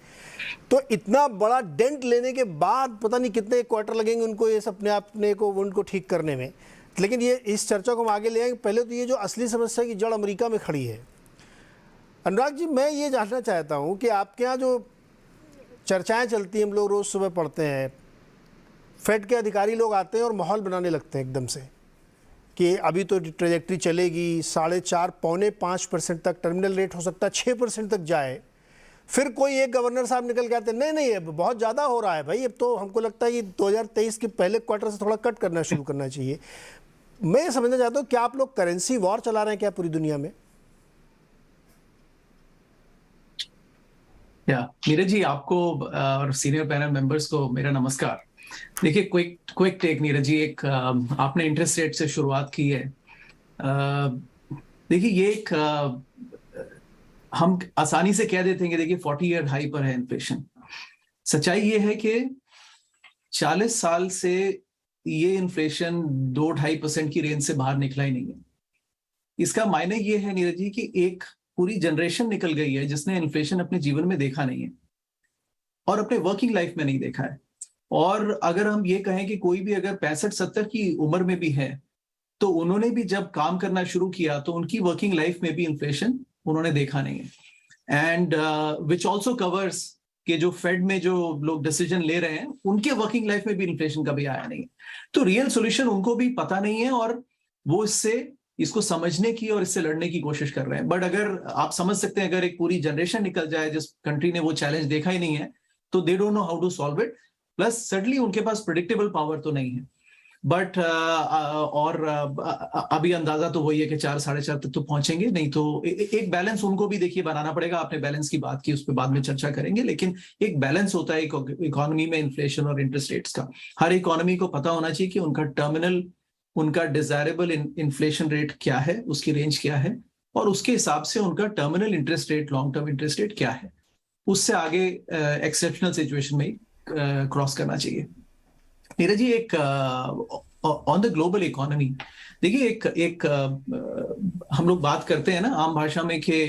तो इतना बड़ा डेंट लेने के बाद पता नहीं कितने क्वार्टर लगेंगे उनको ये अपने को उनको ठीक करने में। लेकिन ये इस चर्चा को हम आगे ले आएंगे। पहले तो ये जो असली समस्या की जड़ अमेरिका में खड़ी है, अनुराग जी, मैं ये जानना चाहता हूँ कि आपके यहाँ जो चर्चाएं चलती हैं, हम लोग रोज़ सुबह पढ़ते हैं, फेड के अधिकारी लोग आते हैं और माहौल बनाने लगते हैं एकदम से कि अभी तो ट्रेजेक्ट्री चलेगी 4.5 पौने 5% तक, टर्मिनल रेट हो सकता है 6% तक जाए। फिर कोई एक गवर्नर साहब निकल के आते हैं, नहीं नहीं अब बहुत ज़्यादा हो रहा है भाई, अब तो हमको लगता है कि 2023 के पहले क्वार्टर से थोड़ा कट करना शुरू करना चाहिए। मैं ये समझना चाहता हूँ, क्या आप लोग करेंसी वॉर चला रहे हैं क्या पूरी दुनिया में? नीरज जी, आपको और सीनियर पैनल मेंबर्स को मेरा नमस्कार। देखिए, क्विक टेक नीरज जी, एक आपने इंटरेस्ट रेट से शुरुआत की है। देखिए, ये एक हम आसानी से कह देते हैं कि देखिए 40 ईयर हाई पर है इन्फ्लेशन। सच्चाई ये है कि 40 साल से ये इन्फ्लेशन 2-2.5% की रेंज से बाहर निकला ही नहीं है। इसका मायने ये है नीरज जी कि एक पूरी जनरेशन निकल गई है जिसने इन्फ्लेशन अपने जीवन में देखा नहीं है और अपने वर्किंग लाइफ में नहीं देखा है। और अगर हम ये कहें कि कोई भी अगर 65-70 की उम्र में भी है तो उन्होंने भी जब काम करना शुरू किया तो उनकी वर्किंग लाइफ में भी इन्फ्लेशन उन्होंने देखा नहीं है। एंड विच ऑल्सो कवर्स कि जो फेड में जो लोग डिसीजन ले रहे हैं उनके वर्किंग लाइफ में भी इन्फ्लेशन कभी आया नहीं है। तो रियल सोल्यूशन उनको भी पता नहीं है और वो इसको समझने की और इससे लड़ने की कोशिश कर रहे हैं। बट अगर आप समझ सकते हैं, अगर एक पूरी जनरेशन निकल जाए जिस कंट्री ने वो चैलेंज देखा ही नहीं है तो they don't know how to solve it. Plus certainly उनके पास प्रेडिक्टेबल पावर तो नहीं है। बट अभी अंदाजा तो वही है कि 4-4.5 तक तो पहुंचेंगे नहीं। तो एक बैलेंस उनको भी देखिए बनाना पड़ेगा। आपने बैलेंस की बात की, उस पर बाद में चर्चा करेंगे, लेकिन एक बैलेंस होता है इकोनॉमी में इन्फ्लेशन और इंटरेस्ट रेट्स का। हर इकोनॉमी को पता होना चाहिए कि उनका टर्मिनल, उनका डिजायरेबल इन्फ्लेशन रेट क्या है, उसकी रेंज क्या है, और उसके हिसाब से उनका terminal interest rate, long term interest rate क्या है। उससे आगे एक्सेप्शनल सिचुएशन में क्रॉस करना चाहिए। नीरज जी, एक ऑन द ग्लोबल इकोनॉमी देखिए, एक हम लोग बात करते हैं ना आम भाषा में कि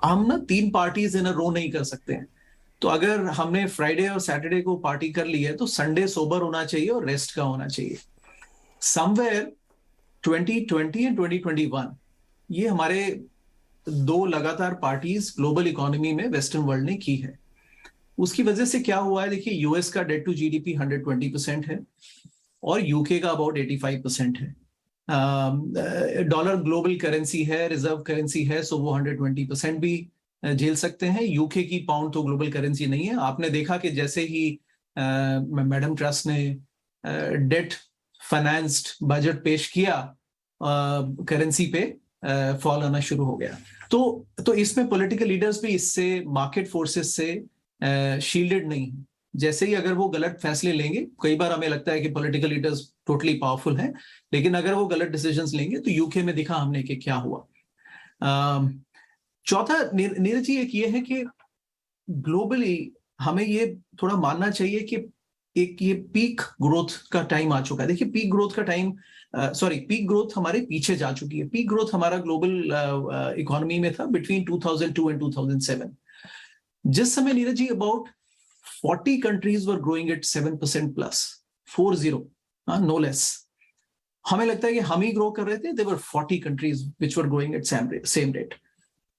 हम ना 3 पार्टीज इन अ रो नहीं कर सकते हैं। तो अगर हमने फ्राइडे और सैटरडे को पार्टी कर ली है तो संडे सोबर होना चाहिए और रेस्ट का होना चाहिए। समवेयर 2020 एंड 2021 ये हमारे 2 लगातार पार्टीज ग्लोबल इकोनॉमी में वेस्टर्न वर्ल्ड ने की है। उसकी वजह से क्या हुआ है, देखिए यूएस का डेट टू जीडीपी 120% है और यूके का अबाउट 85% है। डॉलर ग्लोबल करेंसी है, रिजर्व करेंसी है, सो वो 120% भी झेल सकते हैं। यूके की पाउंड तो ग्लोबल करेंसी नहीं है। आपने देखा कि जैसे ही मैडम ट्रस्ट ने डेट फाइनेंस्ड बजट पेश किया, करेंसी पे फॉल आना शुरू हो गया। तो इसमें पॉलिटिकल लीडर्स भी इससे, मार्केट फोर्सेस से शील्डेड नहीं है। जैसे ही अगर वो गलत फैसले लेंगे, कई बार हमें लगता है कि पॉलिटिकल लीडर्स टोटली पावरफुल हैं, लेकिन अगर वो गलत डिसीजंस लेंगे तो यूके में दिखा हमने कि क्या हुआ। चौथा नीरज जी एक ये है कि ग्लोबली हमें ये थोड़ा मानना चाहिए कि एक ये पीक ग्रोथ का टाइम आ चुका है। देखिए पीक ग्रोथ का टाइम, पीक ग्रोथ हमारे पीछे जा चुकी है। पीक ग्रोथ हमारा ग्लोबल इकोनॉमी में था बिटवीन 2002 एंड 2007। जिस समय Neeraj ji about 40 countries were growing at 7% plus, 40 no less. हमें लगता है कि हम ही ग्रो कर रहे थे, there were 40 countries which were growing at same rate.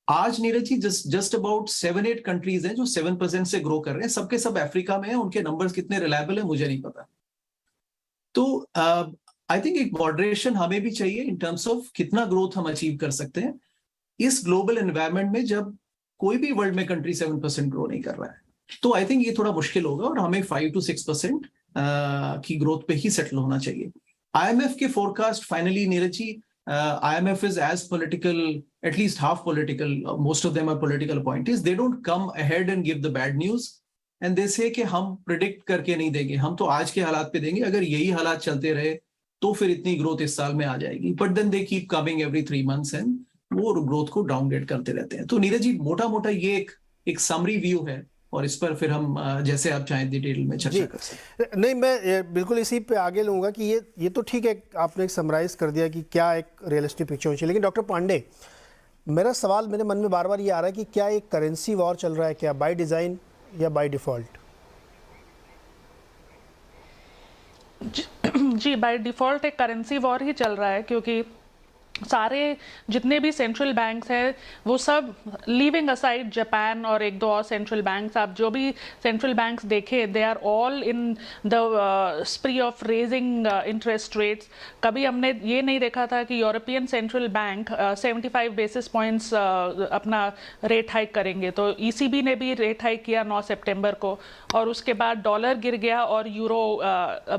आज Neeraj ji just about 7-8 countries हैं जो 7% से ग्रो कर रहे हैं। सबके सब अफ्रीका में हैं। उनके नंबर्स कितने रिलायबल है मुझे नहीं पता। तो आई थिंक एक मॉडरेशन हमें भी चाहिए इन टर्म्स ऑफ कितना ग्रोथ हम अचीव कर सकते हैं इस ग्लोबल एनवायरनमेंट में, जब कोई भी वर्ल्ड में कंट्री 7% ग्रो नहीं कर रहा है। तो आई थिंक ये थोड़ा मुश्किल होगा और हमें 5-6% की ग्रोथ पे ही सेटल होना चाहिए। IMF के forecast finally Neeraj ji, IMF is as political, at least half political, most of them are political appointees. They don't come ahead and give the bad news and they say कि हम predict करके नहीं देंगे, हम तो आज के हालात पे देंगे, अगर यही हालात चलते रहे तो फिर इतनी ग्रोथ इस साल में आ जाएगी। But then they keep coming every 3 months and वो ग्रोथ को डाउनग्रेड करते रहते हैं। तो नीरज जी मोटा मोटा ये एक समरी व्यू है और इस पर फिर हम जैसे आप चाहें डिटेल में चर्चा कर सकते हैं। नहीं, मैं बिल्कुल इसी पे आगे लूँगा कि ये तो ठीक है, आपने एक समराइज कर दिया कि क्या एक रियलिस्टिक पिक्चर होनी चाहिए। लेकिन डॉक्टर पांडे, मेरा सवाल मेरे मन में बार बार ये आ रहा है कि क्या एक करेंसी वॉर चल रहा है क्या बाय डिज़ाइन, या बाय डिफ़ॉल्ट? जी बाय डिफ़ॉल्ट एक करेंसी वॉर ही चल रहा है, क्योंकि सारे जितने भी सेंट्रल बैंक्स हैं वो सब, लीविंग असाइड जापान और एक दो और सेंट्रल बैंक्स, आप जो भी सेंट्रल बैंक्स देखें they are all in the spree of raising interest rates. कभी हमने ये नहीं देखा था कि European central bank 75 basis points अपना रेट हाइक करेंगे। तो ईसीबी ने भी रेट हाइक किया 9 सितंबर को, और उसके बाद डॉलर गिर गया और यूरो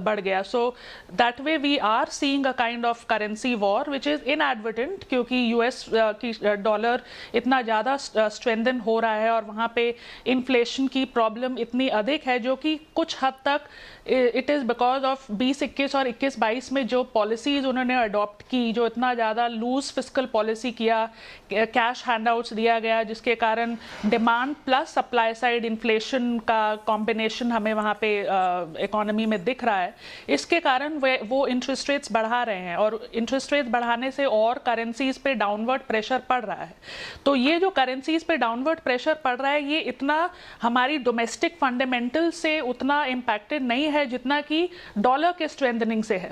बढ़ गया। So that way we are seeing a kind of currency war which is inadvertent, क्योंकि यूएस की डॉलर इतना ज़्यादा स्ट्रेंथन हो रहा है और वहाँ पे इन्फ्लेशन की प्रॉब्लम इतनी अधिक है, जो कि कुछ हद तक इट इज़ बिकॉज ऑफ 20-21 और 21-22 में जो पॉलिसीज़ उन्होंने अडॉप्ट की, जो इतना ज़्यादा लूज फिस्कल पॉलिसी किया, कैश हैंडआउट्स दिया गया, जिसके कारण demand plus supply side inflation का कॉम्बिनेशन हमें वहाँ पे इकोनॉमी में दिख रहा है। इसके कारण वो इंटरेस्ट रेट्स बढ़ा रहे हैं, और इंटरेस्ट रेट्स बढ़ाने से और करेंसीज पे डाउनवर्ड प्रेशर पड़ रहा है। तो ये जो करेंसीज पे डाउनवर्ड प्रेशर पड़ रहा है, ये इतना हमारी डोमेस्टिक फंडामेंटल से उतना इम्पैक्टेड नहीं है जितना कि डॉलर के स्ट्रेंथनिंग से है।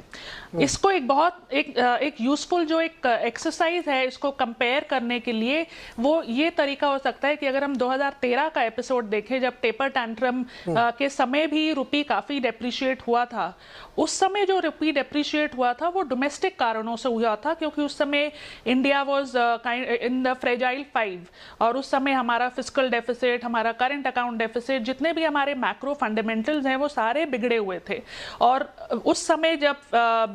इसको एक बहुत एक यूजफुल जो एक एक्सरसाइज है इसको कंपेयर करने के लिए, वो ये तरीका हो सकता है कि अगर हम 2013 का एपिसोड देखें, जब टेपर टैंट्रम के समय भी रुपी काफ़ी डेप्रिशिएट हुआ था। उस समय जो रुपी डेप्रिशिएट हुआ था वो डोमेस्टिक कारणों से हुआ था, क्योंकि उस समय India was in the fragile 5, और उस समय हमारा फिस्कल डेफिसिट, हमारा करंट अकाउंट डेफिसिट, जितने भी हमारे मैक्रो फंडामेंटल्स हैं वो सारे बिगड़े हुए थे। और उस समय जब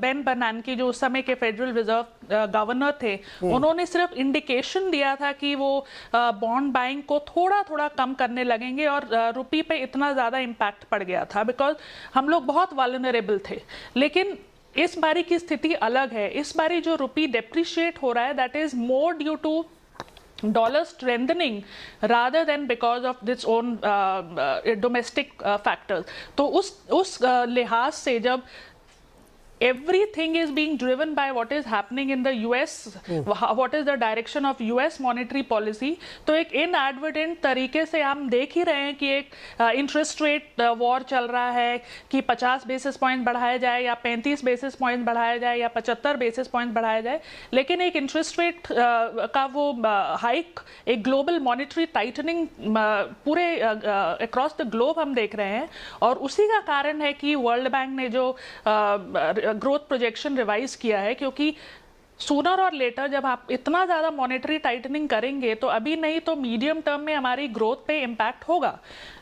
बेन बर्नांकी, जो उस समय के फेडरल रिजर्व गवर्नर थे, उन्होंने सिर्फ इंडिकेशन दिया था कि वो बॉन्ड बाइंग को थोड़ा थोड़ा कम करने लगेंगे, और रुपी पे इतना ज़्यादा इम्पैक्ट पड़ गया था बिकॉज हम लोग बहुत वल्नरेबल थे। लेकिन इस बारी की स्थिति अलग है। इस बारी जो रुपी डेप्रिशिएट हो रहा है, that is more due to dollar strengthening rather than because of its own domestic factors। तो उस लिहाज से जब everything is being driven by what is happening in the US, what is the direction of US monetary policy, तो एक inadvertent तरीके से हम देख ही रहे हैं कि एक इंटरेस्ट रेट वॉर चल रहा है कि 50 बेसिस पॉइंट बढ़ाया जाए या 35 बेसिस पॉइंट बढ़ाया जाए या 75 बेसिस पॉइंट बढ़ाया जाए, लेकिन एक इंटरेस्ट रेट का वो हाइक, एक ग्लोबल मॉनेटरी टाइटनिंग पूरे अक्रॉस द ग्लोब हम देख रहे हैं। और उसी का कारण है कि वर्ल्ड बैंक ने जो ग्रोथ प्रोजेक्शन रिवाइज किया है, क्योंकि सूनर और लेटर जब आप इतना ज़्यादा मॉनेटरी टाइटनिंग करेंगे तो अभी नहीं तो मीडियम टर्म में हमारी ग्रोथ पे इम्पैक्ट होगा।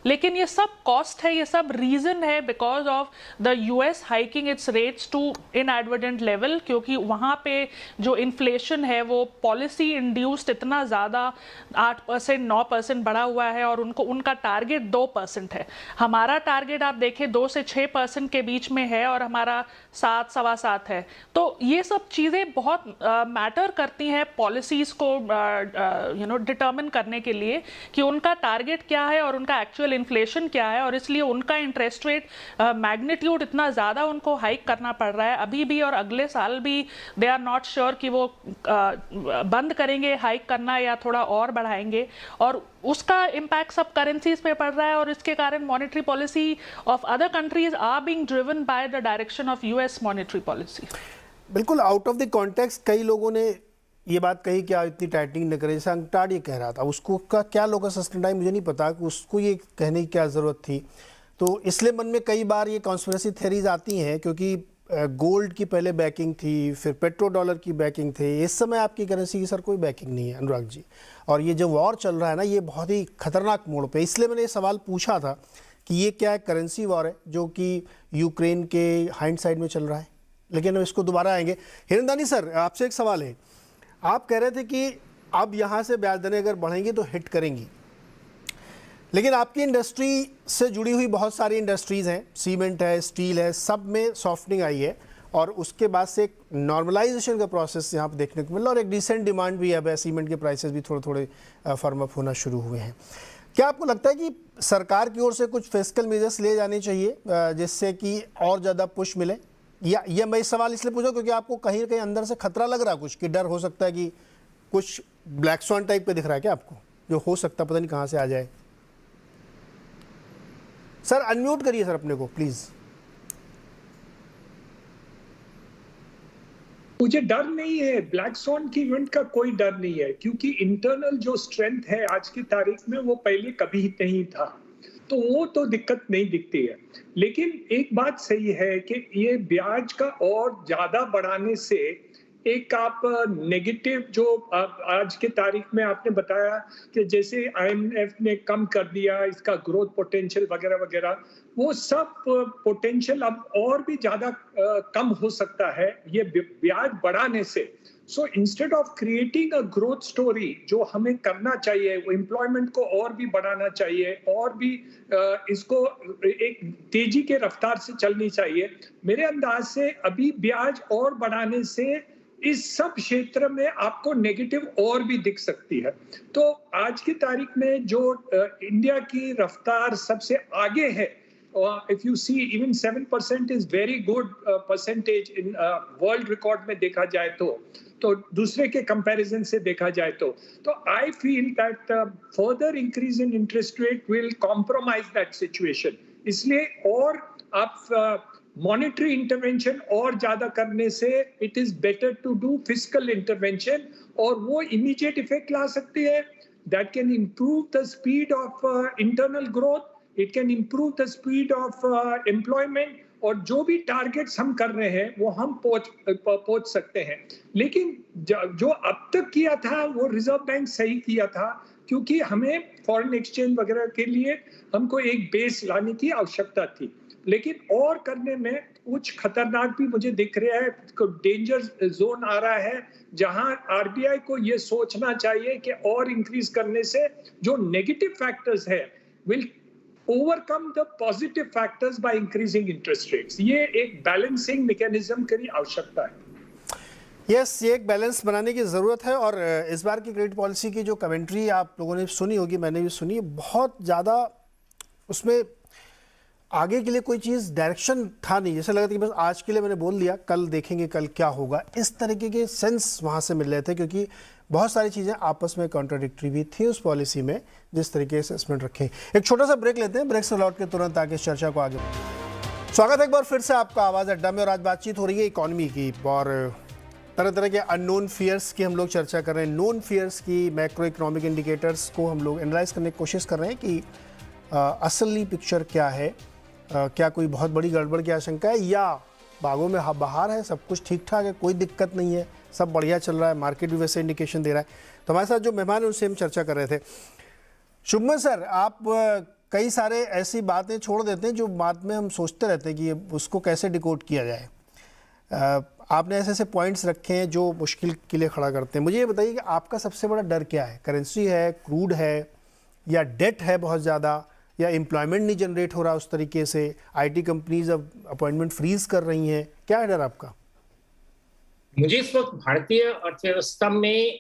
लेकिन ये सब कॉस्ट है, ये सब रीज़न है because of the US hiking its rates to inadvertent level, क्योंकि वहाँ पे जो इन्फ्लेशन है वो पॉलिसी इंड्यूस्ड इतना ज़्यादा 8% 9% बढ़ा हुआ है, और उनका टारगेट 2% है। हमारा टारगेट आप देखें 2 से 6% के बीच में है, और हमारा 7 सवा 7 है। तो ये सब चीज़ें बहुत मैटर करती हैं पॉलिसीज़ को डिटर्मिन करने के लिए कि उनका टारगेट क्या है और उनका एक्चुअल इन्फ्लेशन क्या है, और इसलिए उनका इंटरेस्ट रेट मैग्नीट्यूड इतना ज़्यादा उनको हाइक करना पड़ रहा है अभी भी, और अगले साल भी दे आर नॉट श्योर कि वो बंद करेंगे हाइक करना या थोड़ा और बढ़ाएंगे, और उसका इम्पैक्ट सब करेंसीज पे पड़ रहा है। और इसके कारण monetary policy of other countries are being driven by the direction of US monetary policy. बिल्कुल आउट ऑफ द कॉन्टेक्स्ट कई लोगों ने ये बात कही कि इतनी टाइटनिंग न करें, जैसे अंकटाड ये कह रहा था, उसको का क्या लोकस सस्टेन टाइम मुझे नहीं पता कि उसको ये कहने की क्या ज़रूरत थी। तो इसलिए मन में कई बार ये कॉन्स्पिरेसी थ्योरीज आती हैं, क्योंकि गोल्ड की पहले बैकिंग थी, फिर पेट्रो डॉलर की बैकिंग थी। इस समय आपकी करेंसी की सर कोई बैकिंग नहीं है अनुराग जी, और ये जो वॉर चल रहा है ना, ये बहुत ही खतरनाक मोड़ पे। इसलिए मैंने ये सवाल पूछा था कि ये क्या है, करेंसी वॉर है जो कि यूक्रेन के हाइंडसाइड में चल रहा है। लेकिन हम इसको दोबारा आएंगे। हिरंदानी सर, आपसे एक सवाल है। आप कह रहे थे कि अब यहाँ से ब्याज दरें अगर बढ़ेंगी तो हिट करेंगी, लेकिन आपकी इंडस्ट्री से जुड़ी हुई बहुत सारी इंडस्ट्रीज़ हैं, सीमेंट है, स्टील है, सब में सॉफ्टनिंग आई है, और उसके बाद से एक नॉर्मलाइजेशन का प्रोसेस यहाँ पर देखने को मिला, और एक डिसेंट डिमांड भी है। सीमेंट के प्राइसेस भी थोड़े थोड़े फर्म अप होना शुरू हुए हैं। क्या आपको लगता है कि सरकार की ओर से कुछ फिस्कल मेजर्स लिए जाने चाहिए जिससे कि और ज़्यादा पुश मिले? या मैं इस सवाल इसलिए पूछा क्योंकि आपको कहीं ना कहीं अंदर से खतरा लग रहा है, कुछ कि डर हो सकता है कि कुछ ब्लैक स्वान टाइप पे दिख रहा है क्या आपको, जो हो सकता है पता नहीं कहाँ से आ जाए? सर अनम्यूट करिए सर अपने को प्लीज। मुझे डर नहीं है, ब्लैक स्वॉन की इवेंट का कोई डर नहीं है, क्योंकि इंटरनल जो स्ट्रेंथ है आज की तारीख में वो पहले कभी नहीं था, तो वो तो दिक्कत नहीं दिखती है। लेकिन एक बात सही है कि ये ब्याज का और ज्यादा बढ़ाने से एक आप नेगेटिव जो आज के तारीख में आपने बताया कि जैसे आईएमएफ ने कम कर दिया इसका ग्रोथ पोटेंशियल वगैरह वगैरह, वो सब पोटेंशियल अब और भी ज्यादा कम हो सकता है ये ब्याज बढ़ाने से। So instead of creating a growth story, जो हमें करना चाहिए वो एम्प्लॉयमेंट को और भी बढ़ाना चाहिए और भी इसको एक तेजी के रफ्तार से चलनी चाहिए। मेरे अंदाज से अभी ब्याज और बढ़ाने से इस सब क्षेत्र में आपको नेगेटिव और भी दिख सकती है। तो आज की तारीख में जो इंडिया की रफ्तार सबसे आगे है, if you see even 7% is very good percentage in world record में देखा जाए तो दूसरे के कंपैरिजन से देखा जाए तो I feel that further increase in interest rate will compromise that situation। इसलिए और आप मॉनेटरी इंटरवेंशन और ज्यादा करने से it is better to do fiscal intervention, और वो इमीडिएट इफेक्ट ला सकती है। That can improve the speed of internal growth, it can improve the speed of employment, और जो भी टारगेट्स हम कर रहे हैं वो हम पहुंच सकते हैं। लेकिन जो अब तक किया था वो रिजर्व बैंक सही किया था, क्योंकि हमें फॉरेन एक्सचेंज वगैरह के लिए हमको एक बेस लाने की आवश्यकता थी। लेकिन और करने में कुछ खतरनाक भी मुझे दिख रहा है, डेंजर जोन आ रहा है, जहां आरबीआई को ये सोचना चाहिए कि और इंक्रीज करने से जो नेगेटिव फैक्टर्स है will overcome the positive factors by increasing interest rates. ये एक बैलेंसिंग मैकेनिज्म की आवश्यकता है। यस, ये एक बैलेंस बनाने की ज़रूरत है। और इस बार की क्रेडिट पॉलिसी की जो कमेंट्री आप लोगों ने सुनी होगी, मैंने भी सुनी, बहुत ज़्यादा उसमें आगे के लिए कोई चीज़ डायरेक्शन था नहीं। जैसे लगा था कि बस आज के लिए मैंने बोल दिया, कल देखेंगे कल क्या होगा, इस तरीके के सेंस वहाँ से मिल रहे थे, क्योंकि बहुत सारी चीज़ें आपस में कॉन्ट्राडिक्टरी भी थी उस पॉलिसी में जिस तरीके से असेसमेंट रखे। एक छोटा सा ब्रेक लेते हैं, ब्रेक से लौट के तुरंत आगे इस चर्चा को आगे। स्वागत है एक बार फिर से आपका आवाज़ अड्डा में, और आज बातचीत हो रही है इकॉनमी की, और तरह तरह के अननोन फियर्स की हम लोग चर्चा कर रहे हैं, नोन फियर्स की, मैक्रो इकोनॉमिक इंडिकेटर्स को हम लोग एनालाइज करने की कोशिश कर रहे हैं कि असली पिक्चर क्या है, क्या कोई बहुत बड़ी गड़बड़ की आशंका है, या बागों में बहार है, सब कुछ ठीक ठाक है, कोई दिक्कत नहीं है, सब बढ़िया चल रहा है, मार्केट भी वैसे इंडिकेशन दे रहा है। तो हमारे साथ जो मेहमान हैं उनसे हम चर्चा कर रहे थे। शुभमन सर, आप कई सारे ऐसी बातें छोड़ देते हैं जो बाद में हम सोचते रहते हैं कि ये उसको कैसे डिकोड किया जाए। आपने ऐसे ऐसे पॉइंट्स रखे हैं जो मुश्किल के लिए खड़ा करते हैं। मुझे ये बताइए कि आपका सबसे बड़ा डर क्या है? करेंसी है, क्रूड है, या डेट है बहुत ज़्यादा, या एम्प्लॉयमेंट नहीं जनरेट हो रहा उस तरीके से, आईटी कंपनीज अब अपॉइंटमेंट फ्रीज कर रही हैं, क्या है डर आपका? मुझे इस वक्त भारतीय अर्थव्यवस्था में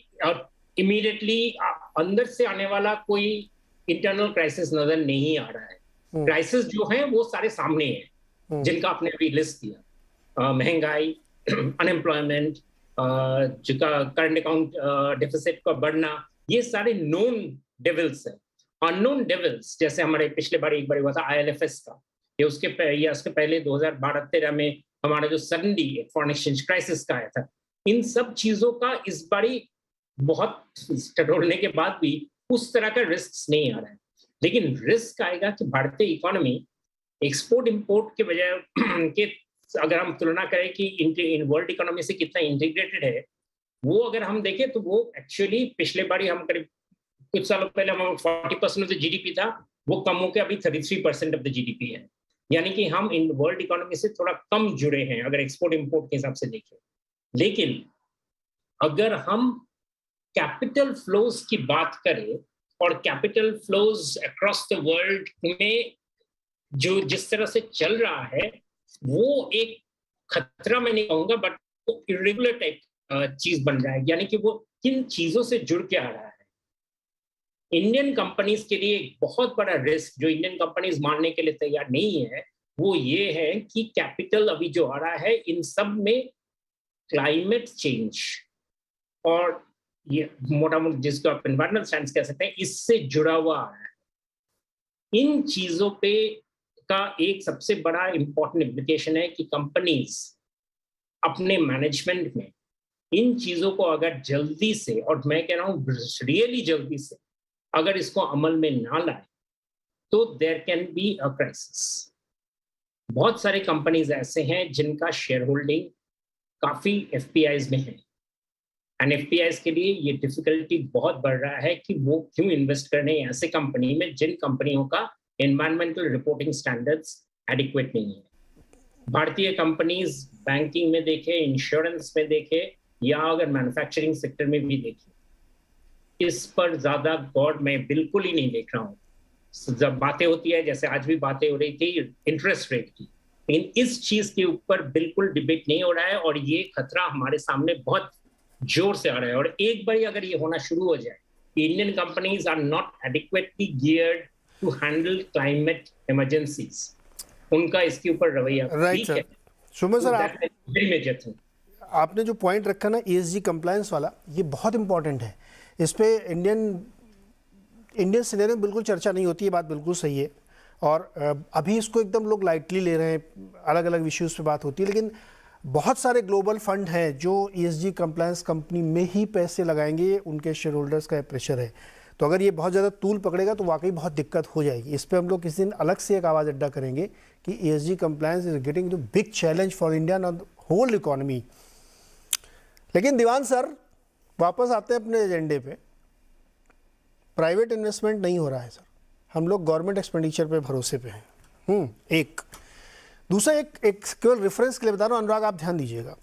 इमीडिएटली अंदर से आने वाला कोई इंटरनल क्राइसिस नजर नहीं आ रहा है। क्राइसिस जो है वो सारे सामने हैं, जिनका आपने अभी लिस्ट दिया, महंगाई, अनएम्प्लॉयमेंट, करंट अकाउंट डेफिसिट का बढ़ना, ये सारे नोन डेविल्स हैं। अननोन डेविल्स जैसे हमारे पिछले बार एक बार हुआ था IL&FS का, ये उसके पहले 2012-13 में हमारा जो सडनली फॉरेन एक्सचेंज क्राइसिस का आया था, इन सब चीजों का इस बारी बहुत टटोलने के बाद भी उस तरह का रिस्क नहीं आ रहा है। लेकिन रिस्क आएगा कि भारतीय इकोनॉमी एक्सपोर्ट इंपोर्ट के बजाय के, अगर हम तुलना करें कि इन वर्ल्ड इकोनॉमी से कितना इंटीग्रेटेड है, वो अगर हम देखें तो वो एक्चुअली पिछले बारी हम करीब कुछ सालों पहले हम 40% ऑफ द जीडीपी था, वो कम होकर अभी 33% ऑफ द जीडीपी है। यानी कि हम इन वर्ल्ड इकोनॉमी से थोड़ा कम जुड़े हैं अगर एक्सपोर्ट इंपोर्ट के हिसाब से देखें। लेकिन अगर हम कैपिटल फ्लोज की बात करें, और capital flows across the world में जो जिस तरह से चल रहा है, वो एक खतरा मैं नहीं कहूंगा, बट वो इरेगुलर टाइप चीज बन जाएगी। यानी कि वो किन चीजों से जुड़ के आ रहा है। इंडियन कंपनीज के लिए एक बहुत बड़ा रिस्क जो इंडियन कंपनीज मानने के लिए तैयार नहीं है, वो ये है कि कैपिटल अभी जो आ रहा है इन सब में क्लाइमेट चेंज और ये मोटा मोटा जिसको आप एनवायरमेंटल साइंस कह सकते हैं, इससे जुड़ा हुआ आ रहा है। इन चीजों पे का एक सबसे बड़ा इंपॉर्टेंट इम्प्लीकेशन है कि कंपनीज अपने मैनेजमेंट में इन चीजों को अगर जल्दी से, और मैं कह रहा हूँ रियली जल्दी से, अगर इसको अमल में ना लाए तो there can be a crisis. बहुत सारे कंपनीज ऐसे हैं जिनका शेयर होल्डिंग काफी एफपीआईज में है, एंड एफपीआईज के लिए ये डिफिकल्टी बहुत बढ़ रहा है कि वो क्यों इन्वेस्ट करने ऐसे कंपनी में जिन कंपनियों का एनवायरमेंटल रिपोर्टिंग स्टैंडर्ड्स एडिक्वेट नहीं है। भारतीय कंपनीज बैंकिंग में देखे, इंश्योरेंस में देखे, या अगर मैन्युफैक्चरिंग सेक्टर में भी देखे, इस पर ज्यादा गौर मैं बिल्कुल ही नहीं देख रहा हूँ। जब बातें होती है, जैसे आज भी बातें हो रही थी इंटरेस्ट रेट की, लेकिन इस चीज के ऊपर बिल्कुल डिबेट नहीं हो रहा है, और ये खतरा हमारे सामने बहुत जोर से आ रहा है। और एक बार अगर ये होना शुरू हो जाए, Indian companies are not adequately geared to handle climate emergencies, उनका इसके ऊपर रवैया ठीक है। Suman sir, very major thing. आपने जो पॉइंट रखा ना ESG कंप्लायंस वाला, ये बहुत इंपॉर्टेंट है। इस पे इंडियन सिनेरियो में बिल्कुल चर्चा नहीं होती है, बात बिल्कुल सही है। और अभी इसको एकदम लोग लाइटली ले रहे हैं, अलग अलग इश्यूज़ पे बात होती है, लेकिन बहुत सारे ग्लोबल फंड हैं जो ESG कंप्लायंस कंपनी में ही पैसे लगाएंगे, उनके शेयर होल्डर्स का प्रेशर है। तो अगर ये बहुत ज़्यादा तूल पकड़ेगा तो वाकई बहुत दिक्कत हो जाएगी। इस पर हम लोग किसी दिन अलग से एक आवाज़ अड्डा करेंगे कि ESG compliance is getting to big challenge for India and whole economy. लेकिन दीवान सर, वापस आते हैं अपने एजेंडे पे। प्राइवेट इन्वेस्टमेंट नहीं हो रहा है सर, हम लोग गवर्नमेंट एक्सपेंडिचर पे भरोसे पे हैं। एक दूसरा, एक केवल रेफरेंस के लिए बता रहा हूँ, अनुराग आप ध्यान दीजिएगा,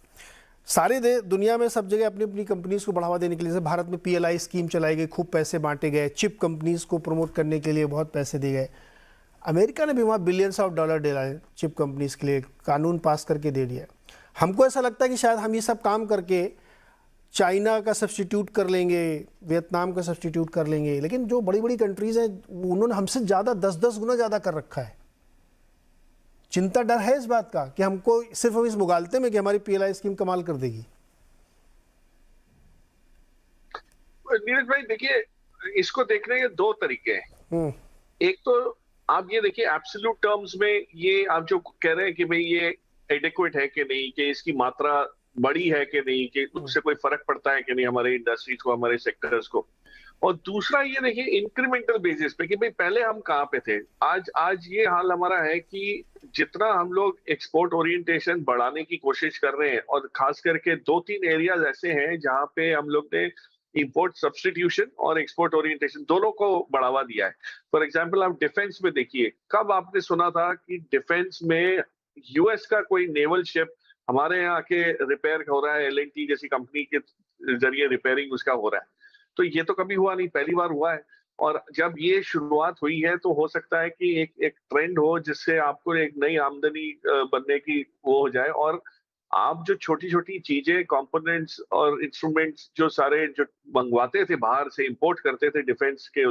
सारे दुनिया में सब जगह अपनी अपनी कंपनीज को बढ़ावा देने के लिए, जैसे भारत में PLI स्कीम चलाई गई, खूब पैसे बांटे गए, चिप कंपनीज को प्रमोट करने के लिए बहुत पैसे दिए गए। अमेरिका ने भी वहाँ बिलियंस ऑफ डॉलर दिलाए चिप कंपनीज के लिए, कानून पास करके दे दिया। हमको ऐसा लगता है कि शायद हम ये सब काम करके चाइना का सब्स्टिट्यूट कर लेंगे, वियतनाम का सब्स्टिट्यूट कर लेंगे, लेकिन जो बड़ी बड़ी कंट्रीज़ हैं उन्होंने हमसे ज़्यादा 10-10 गुना ज़्यादा कर रखा है। चिंता, डर है इस बात का कि हमको सिर्फ इस मुगालते में कि हमारी PLI स्कीम कमाल कर देगी। नीरज भाई देखिए, इसको देखने के दो तरीके हैं। एक तो आप ये देखिए एब्सोल्यूट टर्म्स में, ये आप जो कह रहे हैं कि भाई ये एडिक्वेट है कि नहीं, कि इसकी मात्रा बड़ी है कि नहीं, कि उससे कोई फर्क पड़ता है कि नहीं हमारे इंडस्ट्रीज को, हमारे सेक्टर्स को। और दूसरा ये देखिए इंक्रीमेंटल बेसिस पे कि भाई पहले हम कहाँ पे थे, आज ये हाल हमारा है कि जितना हम लोग एक्सपोर्ट ओरिएंटेशन बढ़ाने की कोशिश कर रहे हैं, और खास करके 2-3 एरियाज ऐसे हैं जहाँ पे हम लोग ने इंपोर्ट सब्स्टिट्यूशन और एक्सपोर्ट ओरिएंटेशन दोनों को बढ़ावा दिया है। फॉर एग्जांपल आप डिफेंस में देखिए, कब आपने सुना था कि डिफेंस में US का कोई नेवल शिप हमारे यहाँ के रिपेयर हो रहा है, L&T जैसी कंपनी के जरिए रिपेयरिंग उसका हो रहा है? तो ये तो कभी हुआ नहीं, पहली बार हुआ है। और जब ये शुरुआत हुई है तो हो सकता है कि एक ट्रेंड हो जिससे आपको एक नई आमदनी बनने की वो हो जाए, और आप जो छोटी छोटी चीजें, कंपोनेंट्स और इंस्ट्रूमेंट्स जो सारे जो मंगवाते थे बाहर से, इंपोर्ट करते थे डिफेंस के,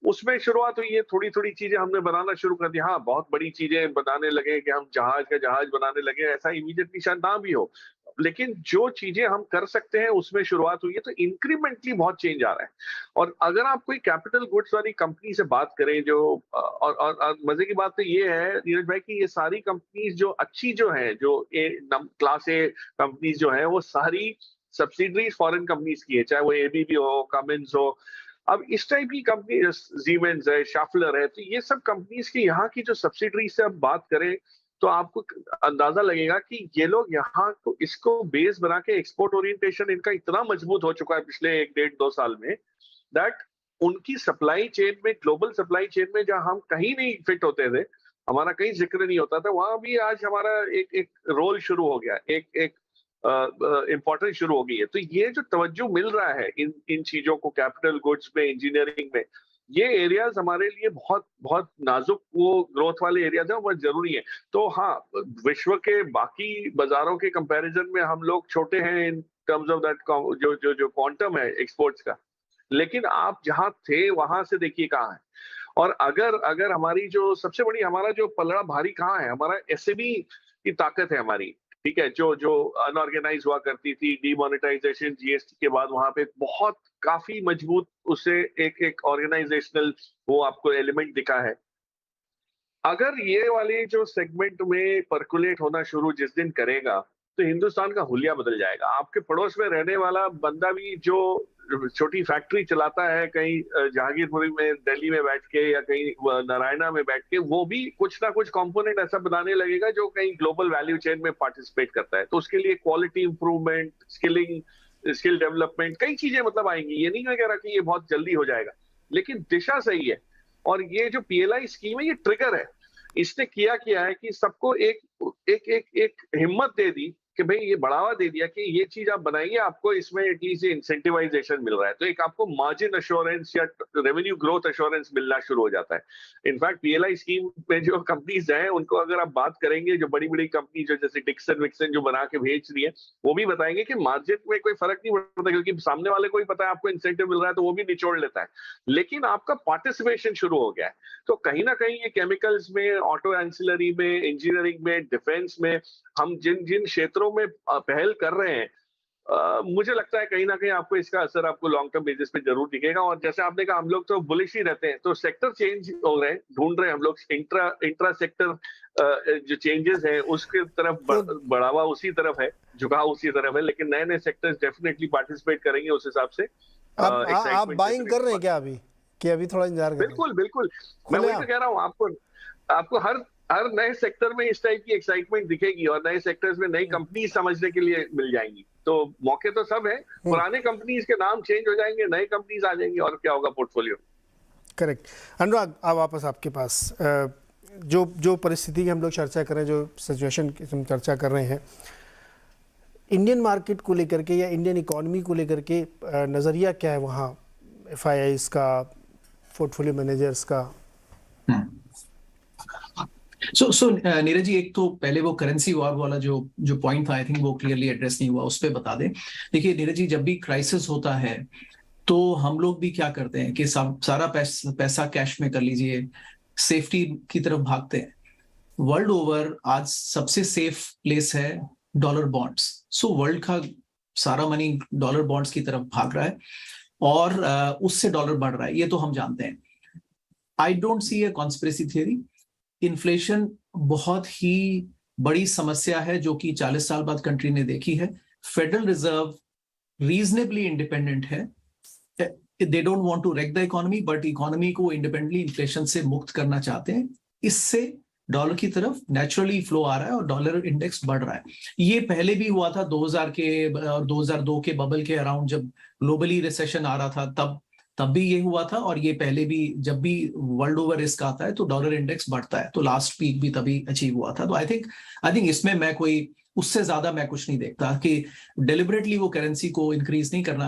उसमें शुरुआत हुई है। थोड़ी थोड़ी चीजें हमने बनाना शुरू कर दिया। हाँ, बहुत बड़ी चीजें बनाने लगे कि हम जहाज का जहाज बनाने लगे, ऐसा इमीडिएटली शायद ना भी हो, लेकिन जो चीजें हम कर सकते हैं उसमें शुरुआत हुई है। तो इंक्रीमेंटली बहुत चेंज आ रहा है। और अगर आप कोई कैपिटल गुड्स वाली कंपनी से बात करें जो और मजे की बात तो ये है नीरज भाई कि ये सारी कंपनीज जो अच्छी जो है, जो क्लास ए कंपनीज जो है, वो सारी सब्सिडरीज फॉरेन कंपनीज की है, चाहे वो ABB हो, कमिंस हो। अब इस टाइप की कंपनी सीमेंस है, शाफलर है, तो ये सब कंपनीज की यहाँ की जो सब्सिडरी से आप बात करें तो आपको अंदाजा लगेगा कि ये लोग यहाँ को इसको बेस बना के, एक्सपोर्ट ओरिएंटेशन इनका इतना मजबूत हो चुका है पिछले 1-1.5-2 साल में, दैट उनकी सप्लाई चेन में, ग्लोबल सप्लाई चेन में जहां हम कहीं नहीं फिट होते थे, हमारा कहीं जिक्र नहीं होता था, वहां भी आज हमारा एक रोल शुरू हो गया, एक इम्पोर्टेंस शुरू हो गई है। तो ये जो तवज्जो मिल रहा है इन चीजों को, कैपिटल गुड्स में, इंजीनियरिंग में, ये एरियाज हमारे लिए बहुत बहुत नाजुक वो ग्रोथ वाले एरियाज हैं, बहुत जरूरी है। तो हाँ, विश्व के बाकी बाजारों के कंपैरिजन में हम लोग छोटे हैं इन टर्म्स ऑफ दैट जो क्वांटम है एक्सपोर्ट्स का, लेकिन आप जहां थे वहां से देखिए कहाँ है। और अगर हमारी जो सबसे बड़ी, हमारा जो पलड़ा भारी कहाँ है, हमारा SME की ताकत है हमारी, ठीक है, जो अनऑर्गेनाइज हुआ करती थी, डीमोनेटाइजेशन GST के बाद वहां पे बहुत काफी मजबूत उससे एक ऑर्गेनाइजेशनल वो आपको एलिमेंट दिखा है। अगर ये वाली जो सेगमेंट में परकुलेट होना शुरू जिस दिन करेगा, तो हिंदुस्तान का हुलिया बदल जाएगा। आपके पड़ोस में रहने वाला बंदा भी जो छोटी फैक्ट्री चलाता है कहीं जहांगीरपुरी में, दिल्ली में बैठ के या कहीं नारायणा में बैठ के, वो भी कुछ ना कुछ कंपोनेंट ऐसा बनाने लगेगा जो कहीं ग्लोबल वैल्यू चेन में पार्टिसिपेट करता है। तो उसके लिए क्वालिटी इंप्रूवमेंट, स्किल डेवलपमेंट, कई चीजें मतलब आएंगी। ये नहीं मैं कह रहा कि ये बहुत जल्दी हो जाएगा, लेकिन दिशा सही है। और ये जो पीएलआई स्कीम है, ये ट्रिगर है। इसने किया है कि सबको एक एक एक एक हिम्मत दे दी कि भाई ये बढ़ावा दे दिया कि ये चीज आप बनाइए, आपको इसमें एटलीस्ट इंसेंटिवाइजेशन मिल रहा है। तो एक आपको मार्जिन अश्योरेंस या रेवेन्यू ग्रोथ अश्योरेंस मिलना शुरू हो जाता है। इनफैक्ट पीएलआई स्कीम में जो कंपनीज हैं उनको अगर आप बात करेंगे, जो बड़ी बड़ी कंपनी जो जैसे डिक्सन विक्सन जो बना के भेज रही है, वो भी बताएंगे कि मार्जिन में कोई फर्क नहीं पड़ता, क्योंकि सामने वाले को ही पता है आपको इंसेंटिव मिल रहा है, तो वो भी निचोड़ लेता है। लेकिन आपका पार्टिसिपेशन शुरू हो गया है। तो कहीं ना कहीं ये केमिकल्स में, ऑटो एंसिलरी में, इंजीनियरिंग में, डिफेंस में, हम जिन जिन क्षेत्रों में पहल कर रहे हैं, मुझे लगता है कहीं ना कहीं आपको इसका असर आपको लॉन्ग टर्म बेसिस पे जरूर दिखेगा। और जैसे आपने कहा, हम लोग तो बुलिश ही रहते हैं, तो सेक्टर चेंज हो रहे हैं, ढूंढ रहे हैं हम लोग इंट्रा सेक्टर जो चेंजेस है उसके तरफ बढ़ावा उसी तरफ है, झुकाव उसी तरफ है। लेकिन नए नए सेक्टर्स डेफिनेटली पार्टिसिपेट करेंगे उस हिसाब से। आप बाइंग कर रहे हैं क्या अभी, कि अभी थोड़ा इंतजार कर रहे हैं? बिल्कुल बिल्कुल, मैं वही तो कह रहा हूँ आपको हर नए सेक्टर में इस टाइप की एक्साइटमेंट दिखेगी और नए सेक्टर्स में नई कंपनी समझने के लिए मिल जाएंगी। तो मौके तो सब है, पुराने कंपनीज के नाम चेंज हो जाएंगे, नए कंपनीज आ जाएंगी और क्या होगा पोर्टफोलियो। करेक्ट। अनुराग, अब वापस आपके पास, जो परिस्थिति की हम लोग चर्चा कर रहे हैं, जो सिचुएशन की हम चर्चा कर रहे हैं, इंडियन मार्केट को लेकर के या इंडियन इकोनॉमी को लेकर के नज़रिया क्या है वहाँ एफआईआईज़ का, पोर्टफोलियो मैनेजर्स का? सो नीरज जी, एक तो पहले वो करेंसी वॉर वाला जो पॉइंट था, आई थिंक वो क्लियरली एड्रेस नहीं हुआ, उस पर बता दें। देखिए नीरज जी, जब भी क्राइसिस होता है तो हम लोग भी क्या करते हैं कि सारा पैसा कैश में कर लीजिए, सेफ्टी की तरफ भागते हैं। वर्ल्ड ओवर आज सबसे सेफ प्लेस है डॉलर बॉन्ड्स। सो वर्ल्ड का सारा मनी डॉलर बॉन्ड्स की तरफ भाग रहा है और उससे डॉलर बढ़ रहा है, ये तो हम जानते हैं। I don't see A conspiracy theory. Inflation बहुत ही बड़ी समस्या है जो कि 40 साल बाद कंट्री ने देखी है। फेडरल रिजर्व रीजनेबली इंडिपेंडेंट है। They don't want to wreck the economy, but economy को इंडिपेंडेंटली इन्फ्लेशन से मुक्त करना चाहते हैं। इससे डॉलर की तरफ नेचुरली फ्लो आ रहा है और डॉलर इंडेक्स बढ़ रहा है। ये पहले भी हुआ था 2000 के और 2002 के बबल के अराउंड, जब ग्लोबली रिसेशन आ रहा था तब भी ये हुआ था। और ये पहले भी जब भी वर्ल्ड ओवर रिस्क आता है तो डॉलर इंडेक्स बढ़ता है। तो लास्ट पीक भी तभी अचीव हुआ था। तो आई थिंक इसमें मैं कोई उससे ज्यादा मैं कुछ नहीं देखता कि डिलिबरेटली वो करेंसी को इंक्रीज नहीं करना,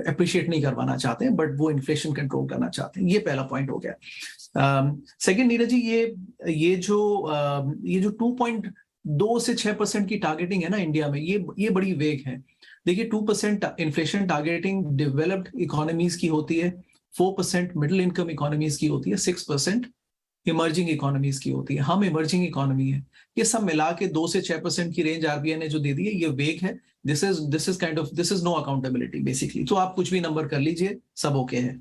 अप्रिशिएट नहीं करवाना चाहते हैं, बट वो इन्फ्लेशन कंट्रोल करना चाहते हैं। ये पहला पॉइंट हो गया। सेकेंड नीरज जी, ये जो 2.2 से 6% की टारगेटिंग है ना इंडिया में, ये बड़ी वेग है। देखिए 2% इन्फ्लेशन टारगेटिंग डेवलप्ड इकोनॉमीज की होती है, 4% मिडिल इनकम इकोनॉमीज की होती है, 6% इमर्जिंग इकोनॉमीज की होती है। हम इमर्जिंग इकोनॉमी है। ये सब मिला के 2 से 6% की रेंज आरबीआई ने जो दे दी है, ये वेग है। This is no accountability basically. तो आप कुछ भी नंबर कर लीजिए, सब ओके है।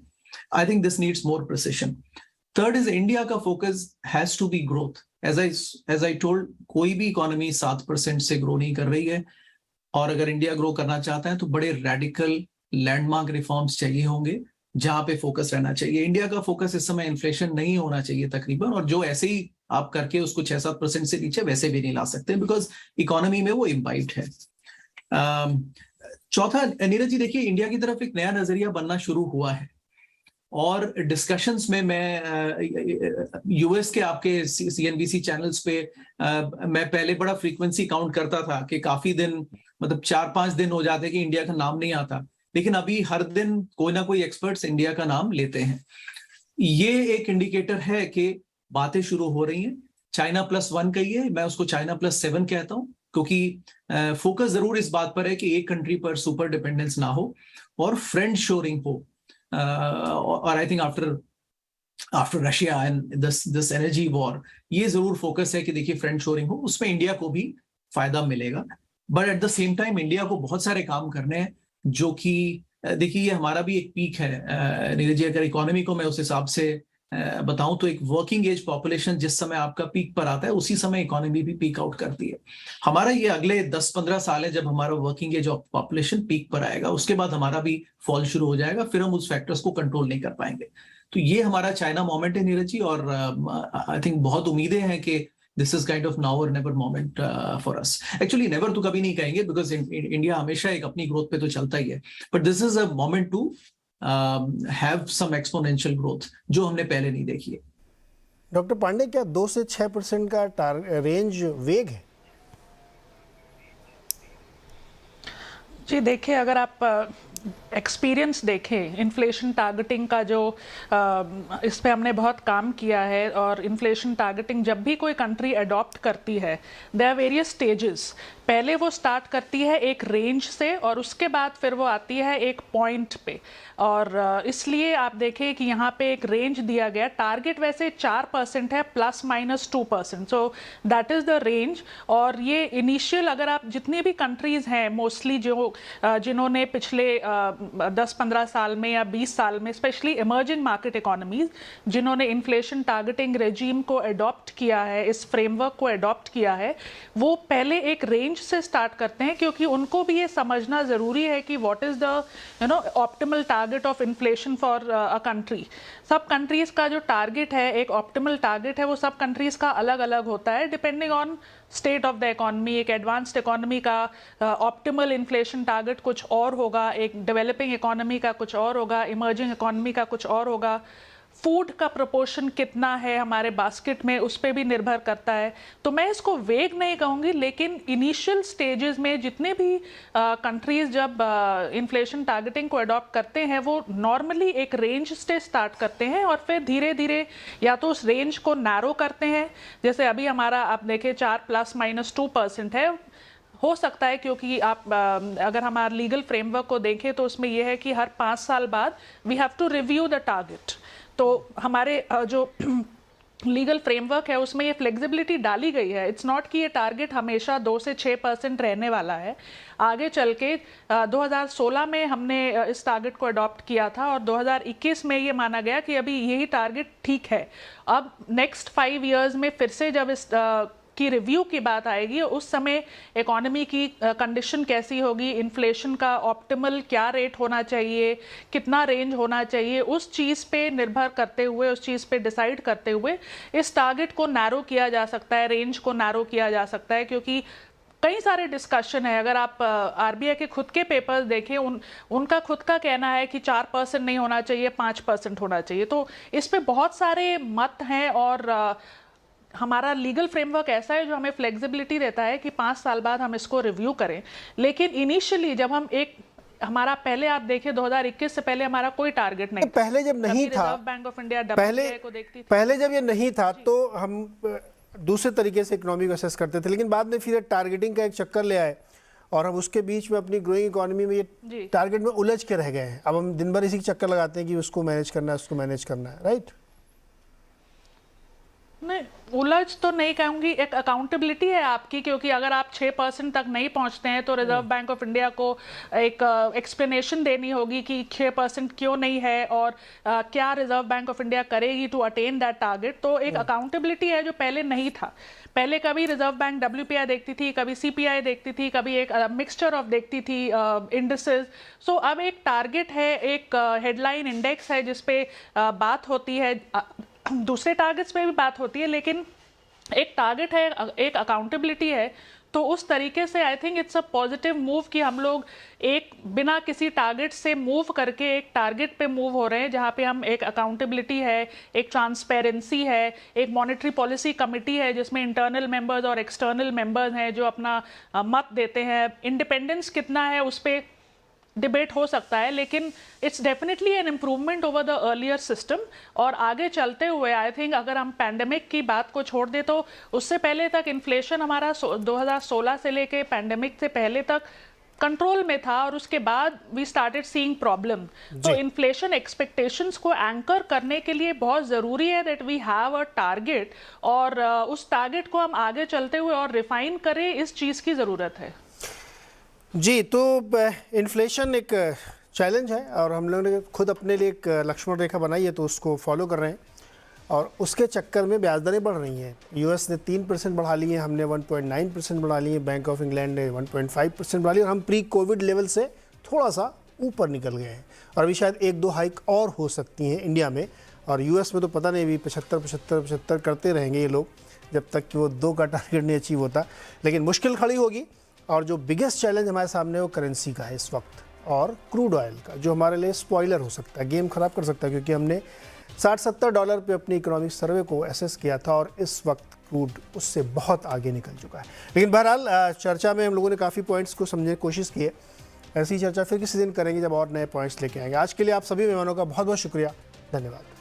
I think this needs more precision. Third is India का focus has to be growth. As I told, कोई भी इकोनॉमी 7% से ग्रो नहीं कर रही है। और अगर इंडिया ग्रो करना चाहता है तो बड़े रेडिकल लैंडमार्क रिफॉर्म्स चाहिए होंगे, जहां पे फोकस रहना चाहिए। इंडिया का फोकस इस समय इन्फ्लेशन नहीं होना चाहिए तकरीबन, और जो ऐसे ही आप करके उसको 6-7% से नीचे वैसे भी नहीं ला सकते, बिकॉज इकोनॉमी में वो इम्बाइब्ड है। चौथा नीरज जी, देखिए इंडिया की तरफ एक नया नजरिया बनना शुरू हुआ है और डिस्कशंस में मैं यूएस के आपके सीएनबीसी चैनल्स पे मैं पहले बड़ा फ्रीक्वेंसी काउंट करता था कि काफी दिन, मतलब 4-5 दिन हो जाते कि इंडिया का नाम नहीं आता, लेकिन अभी हर दिन कोई ना कोई एक्सपर्ट्स इंडिया का नाम लेते हैं। ये एक इंडिकेटर है कि बातें शुरू हो रही हैं। चाइना +1 कहिए, मैं उसको चाइना +7 कहता हूं, क्योंकि फोकस जरूर इस बात पर है कि एक कंट्री पर सुपर डिपेंडेंस ना हो और फ्रेंड शोरिंग हो। और I think after Russia and this energy war, ये जरूर फोकस है कि देखिए फ्रेंड शोरिंग हो, उसमें इंडिया को भी फायदा मिलेगा। But at the same time India को बहुत सारे काम करने हैं, जो कि देखिए ये हमारा भी एक पीक है नीरज जी। अगर इकोनॉमी को मैं उस हिसाब से बताऊं तो एक वर्किंग एज पॉपुलेशन जिस समय आपका पीक पर आता है उसी समय इकोनॉमी भी पीक आउट करती है। हमारा ये अगले 10-15 साल है जब हमारा वर्किंग एज पॉपुलेशन पीक पर आएगा, उसके बाद हमारा भी फॉल शुरू हो जाएगा, फिर हम उस फैक्टर्स को कंट्रोल नहीं कर पाएंगे। तो ये हमारा चाइना मोमेंट है नीरज जी, और आई थिंक बहुत उम्मीदें हैं कि this is kind of now और never moment for us. Actually never तो कभी नहीं कहेंगे, बिकॉज इंडिया हमेशा एक अपनी ग्रोथ पे तो चलता ही है, but this is a moment to have some exponential growth जो हमने पहले नहीं देखी है। डॉक्टर पांडे, क्या 2 से 6% का रेंज वेग है? जी देखिए, अगर आप एक्सपीरियंस देखें, इन्फ्लेशन टारगेटिंग का जो इस पे हमने बहुत काम किया है, और इन्फ्लेशन टारगेटिंग जब भी कोई कंट्री अडॉप्ट करती है, देयर आर वेरियस स्टेजेस। पहले वो स्टार्ट करती है एक रेंज से, और उसके बाद फिर वो आती है एक पॉइंट पे, और इसलिए आप देखें कि यहाँ पे एक रेंज दिया गया। टारगेट वैसे 4% है, +-2%, so that is the range. और ये इनिशियल, अगर आप जितनी भी कंट्रीज़ हैं मोस्टली जो जिन्होंने पिछले 10-15 साल में या 20 साल में, स्पेशली इमर्जिंग मार्केट इकोनॉमीज, जिन्होंने इन्फ्लेशन टारगेटिंग रेजीम को अडॉप्ट किया है, इस फ्रेमवर्क को अडॉप्ट किया है, वो पहले एक रेंज से स्टार्ट करते हैं, क्योंकि उनको भी ये समझना ज़रूरी है कि what is the optimal target of inflation for a country. सब कंट्रीज़ का जो टारगेट है, एक ऑप्टिमल टारगेट है, वो सब कंट्रीज़ का अलग अलग होता है depending on state of the economy. एक एडवांस्ड इकोनॉमी का ऑप्टिमल इन्फ्लेशन टारगेट कुछ और होगा, एक डेवलपिंग इकोनॉमी का कुछ और होगा, इमर्जिंग इकोनॉमी का कुछ और होगा। फूड का प्रोपोर्शन कितना है हमारे बास्केट में, उस पर भी निर्भर करता है। तो मैं इसको वेग नहीं कहूँगी, लेकिन इनिशियल स्टेजेस में जितने भी कंट्रीज जब इन्फ्लेशन टारगेटिंग को अडॉप्ट करते हैं, वो नॉर्मली एक रेंज से स्टार्ट करते हैं, और फिर धीरे धीरे या तो उस रेंज को नैरो करते हैं, जैसे अभी हमारा आप देखें 4 +-2% है। हो सकता है, क्योंकि आप अगर हमारा लीगल फ्रेमवर्क को देखें तो उसमें यह है कि हर 5 साल बाद we have to review the target. तो हमारे जो लीगल फ्रेमवर्क है उसमें ये फ्लेक्सिबिलिटी डाली गई है। इट्स नॉट कि ये टारगेट हमेशा 2 से 6% रहने वाला है। आगे चल के 2016 में हमने इस टारगेट को अडॉप्ट किया था, और 2021 में ये माना गया कि अभी यही टारगेट ठीक है। अब नेक्स्ट 5 इयर्स में फिर से जब इस की रिव्यू की बात आएगी, उस समय इकोनॉमी की कंडीशन कैसी होगी, इन्फ्लेशन का ऑप्टिमल क्या रेट होना चाहिए, कितना रेंज होना चाहिए, उस चीज़ पे निर्भर करते हुए, उस चीज़ पे डिसाइड करते हुए इस टारगेट को नैरो किया जा सकता है, रेंज को नैरो किया जा सकता है। क्योंकि कई सारे डिस्कशन है। अगर आप आरबीआई के खुद के पेपर्स देखें, उनका खुद का कहना है कि 4% नहीं होना चाहिए, 5% होना चाहिए। तो इस पे बहुत सारे मत हैं, और हमारा लीगल फ्रेमवर्क ऐसा है जो हमें फ्लेक्सिबिलिटी देता है कि 5 साल बाद हम इसको रिव्यू करें। लेकिन इनिशियली जब हम हमारा पहले आप देखें 2021 से पहले हमारा कोई टारगेट नहीं, पहले जब नहीं था, रिजर्व बैंक ऑफ इंडिया को देखती थी, पहले जब ये नहीं था तो हम दूसरे तरीके से इकोनॉमी को असेस करते थे, लेकिन बाद में फिर टारगेटिंग का एक चक्कर ले आए, और हम उसके बीच में अपनी ग्रोइंग इकोनॉमी में ये टारगेट में उलझ के रह गए हैं। अब हम दिन भर इसी चक्कर लगाते हैं कि उसको मैनेज करना है, उसको मैनेज करना है, राइट? नहीं, उलझ तो नहीं कहूँगी, एक अकाउंटेबिलिटी है आपकी, क्योंकि अगर आप 6% तक नहीं पहुँचते हैं तो रिजर्व बैंक ऑफ इंडिया को एक एक्सप्लेनेशन देनी होगी कि 6% क्यों नहीं है, और क्या रिजर्व बैंक ऑफ इंडिया करेगी टू अटेन दैट टारगेट। तो एक अकाउंटेबिलिटी है जो पहले नहीं था। पहले कभी रिजर्व बैंक WPI देखती थी, कभी CPI देखती थी, कभी एक मिक्सचर ऑफ देखती थी इंडिसेस। सो अब एक टारगेट है, एक हेडलाइन इंडेक्स है जिसपे बात होती है, दूसरे टारगेट्स पे भी बात होती है, लेकिन एक टारगेट है, एक अकाउंटेबिलिटी है। तो उस तरीके से I think it's a positive move कि हम लोग एक बिना किसी टारगेट से मूव करके एक टारगेट पे मूव हो रहे हैं, जहाँ पे हम एक अकाउंटेबिलिटी है, एक ट्रांसपेरेंसी है, एक मॉनेटरी पॉलिसी कमेटी है जिसमें इंटरनल मेंबर्स और एक्सटर्नल मेंबर्स हैं जो अपना मत देते हैं। इंडिपेंडेंस कितना है उस पर डिबेट हो सकता है, लेकिन it's definitely an improvement over the earlier system. और आगे चलते हुए आई थिंक अगर हम पैंडेमिक की बात को छोड़ दे तो उससे पहले तक इन्फ्लेशन हमारा 2016 से लेके पैंडेमिक से पहले तक कंट्रोल में था, और उसके बाद वी स्टार्टेड सीइंग प्रॉब्लम। तो इन्फ्लेशन एक्सपेक्टेशंस को एंकर करने के लिए बहुत ज़रूरी है that we have a target, और उस टारगेट को हम आगे चलते हुए और रिफाइन करें, इस चीज़ की ज़रूरत है। जी, तो इन्फ्लेशन एक चैलेंज है, और हम लोगों ने खुद अपने लिए एक लक्ष्मण रेखा बनाई है, तो उसको फॉलो कर रहे हैं। और उसके चक्कर में ब्याज दरें बढ़ रही हैं। यूएस ने 3% बढ़ा ली है, हमने 1.9% बढ़ा ली है, बैंक ऑफ इंग्लैंड ने 1.5% बढ़ा ली, और हम प्री कोविड लेवल से थोड़ा सा ऊपर निकल गए हैं। और अभी शायद 1-2 हाइक और हो सकती हैं इंडिया में, और यूएस में तो पता नहीं, अभी 75 करते रहेंगे ये लोग जब तक कि वो 2 का टारगेट नहीं अचीव होता। लेकिन मुश्किल खड़ी होगी, और जो बिगेस्ट चैलेंज हमारे सामने वो करेंसी का है इस वक्त, और क्रूड ऑयल का, जो हमारे लिए स्पॉइलर हो सकता है, गेम खराब कर सकता है, क्योंकि हमने $60-70 पे अपनी इकोनॉमिक सर्वे को एसेस किया था, और इस वक्त क्रूड उससे बहुत आगे निकल चुका है। लेकिन बहरहाल चर्चा में हम लोगों ने काफ़ी पॉइंट्स को समझने की कोशिश की है। ऐसी चर्चा फिर किसी दिन करेंगे जब और नए पॉइंट्स लेके आएंगे। आज के लिए आप सभी मेहमानों का बहुत बहुत शुक्रिया, धन्यवाद।